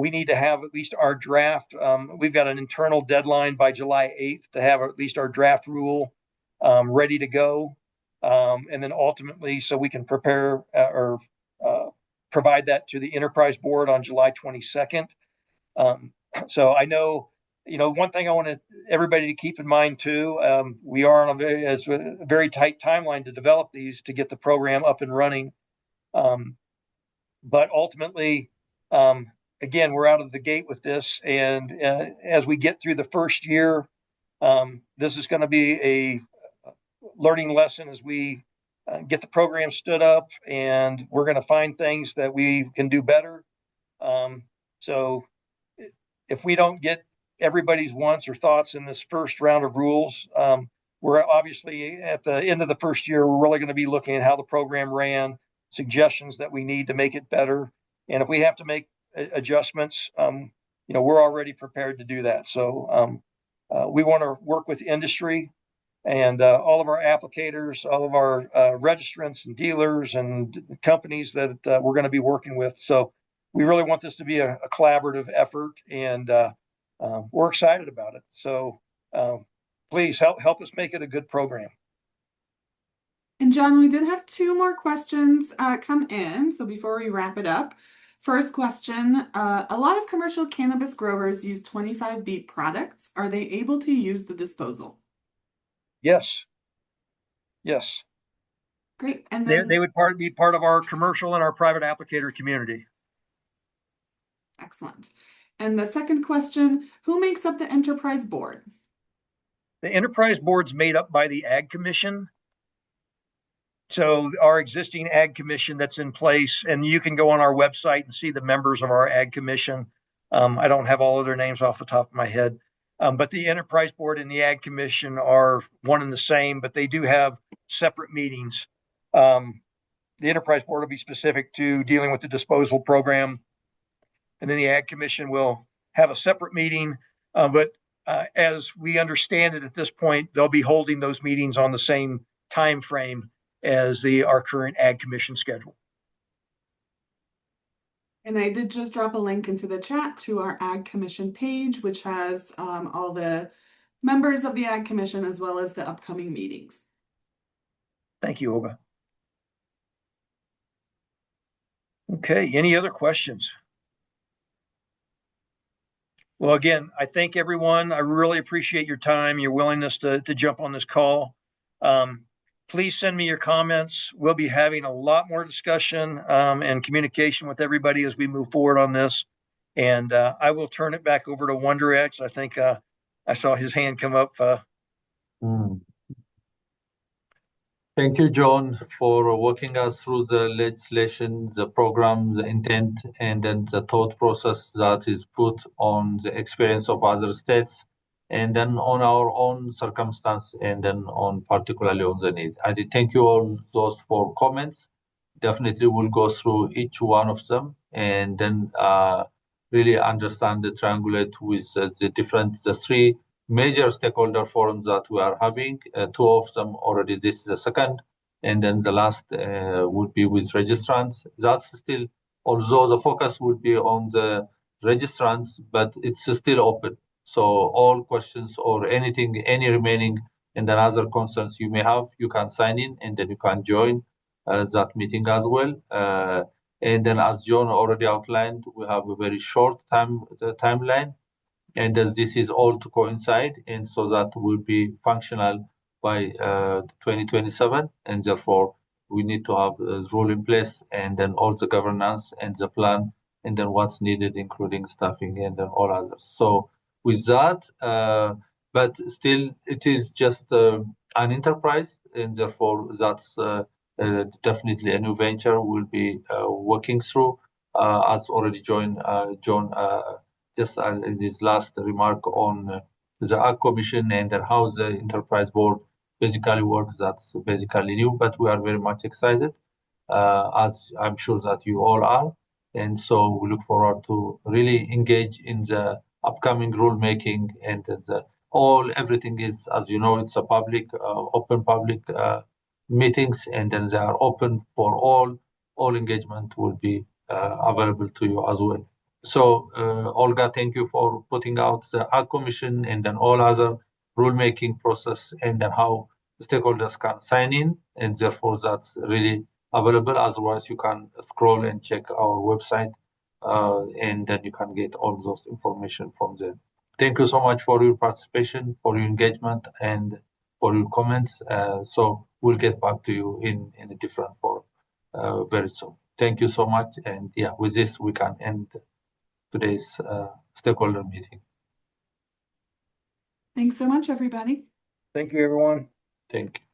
need to have at least our draft. We've got an internal deadline by July 8th to have at least our draft rule ready to go. And then ultimately, so we can prepare or provide that to the enterprise board on July 22nd. So I know, one thing I want everybody to keep in mind too, we are on a very tight timeline to develop these to get the program up and running. But ultimately, again, we're out of the gate with this. And as we get through the first year, this is going to be a learning lesson as we get the program stood up, and we're going to find things that we can do better. So if we don't get everybody's wants or thoughts in this first round of rules, we're obviously at the end of the first year, we're really going to be looking at how the program ran, suggestions that we need to make it better. And if we have to make adjustments, we're already prepared to do that. So we want to work with industry and all of our applicators, all of our registrants and dealers and companies that we're going to be working with. So we really want this to be a collaborative effort, and we're excited about it. So please help us make it a good program. And John, we did have two more questions come in. So before we wrap it up, first question, a lot of commercial cannabis growers use 25B products. Are they able to use the disposal? Yes. Great. And then they would be part of our commercial and our private applicator community. Excellent. And the second question, who makes up the enterprise board? The enterprise board's made up by the Ag Commission. So our existing Ag Commission that's in place, and you can go on our website and see the members of our Ag Commission. I don't have all of their names off the top of my head. But the enterprise board and the Ag Commission are one and the same, but they do have separate meetings. The enterprise board will be specific to dealing with the disposal program, and then the Ag Commission will have a separate meeting. But as we understand it at this point, they'll be holding those meetings on the same time frame as our current Ag Commission schedule. And I did just drop a link into the chat to our Ag Commission page, which has all the members of the Ag Commission as well as the upcoming meetings. Thank you, Olga. Okay, any other questions? Well, again, I thank everyone. I really appreciate your time, your willingness to jump on this call. Please send me your comments. We'll be having a lot more discussion and communication with everybody as we move forward on this. And I will turn it back over to WonderX. I think I saw his hand come up. Thank you, John, for walking us through the legislation, the program, the intent, and then the thought process that is put on the experience of other states, and then on our own circumstance, and then on particularly on the need. I did thank you all those for comments. Definitely we'll go through each one of them and then really understand the triangulate with the three major stakeholder forums that we are having. Two of them already, this is the second, and then the last would be with registrants. That's still, although the focus would be on the registrants, but it's still open. So all questions or anything, any remaining and then other concerns you may have, you can sign in and then you can join that meeting as well. And then as John already outlined, we have a very short timeline, and this is all to coincide, and so that will be functional by 2027, and therefore we need to have a rule in place, and then all the governance and the plan, and then what's needed, including staffing and then all others. So with that, but still it is just an enterprise, and therefore that's definitely a new venture we'll be working through. As already John just in his last remark on the Ag Commission and then how the enterprise board basically works, that's basically new, but we are very much excited, as I'm sure that you all are. And so we look forward to really engage in the upcoming rulemaking, and everything is, as you know, it's a public, open public meetings, and then they are open for all engagement will be available to you as well. So, Olga, thank you for putting out the Ag Commission and then all other rulemaking process, and then how stakeholders can sign in, and therefore that's really available. Otherwise, you can scroll and check our website, and then you can get all those information from there. Thank you so much for your participation, for your engagement, and for your comments. So we'll get back to you in a different forum very soon. Thank you so much. And yeah, with this, we can end today's stakeholder meeting. Thanks so much, everybody. Thank you, everyone. Thank you.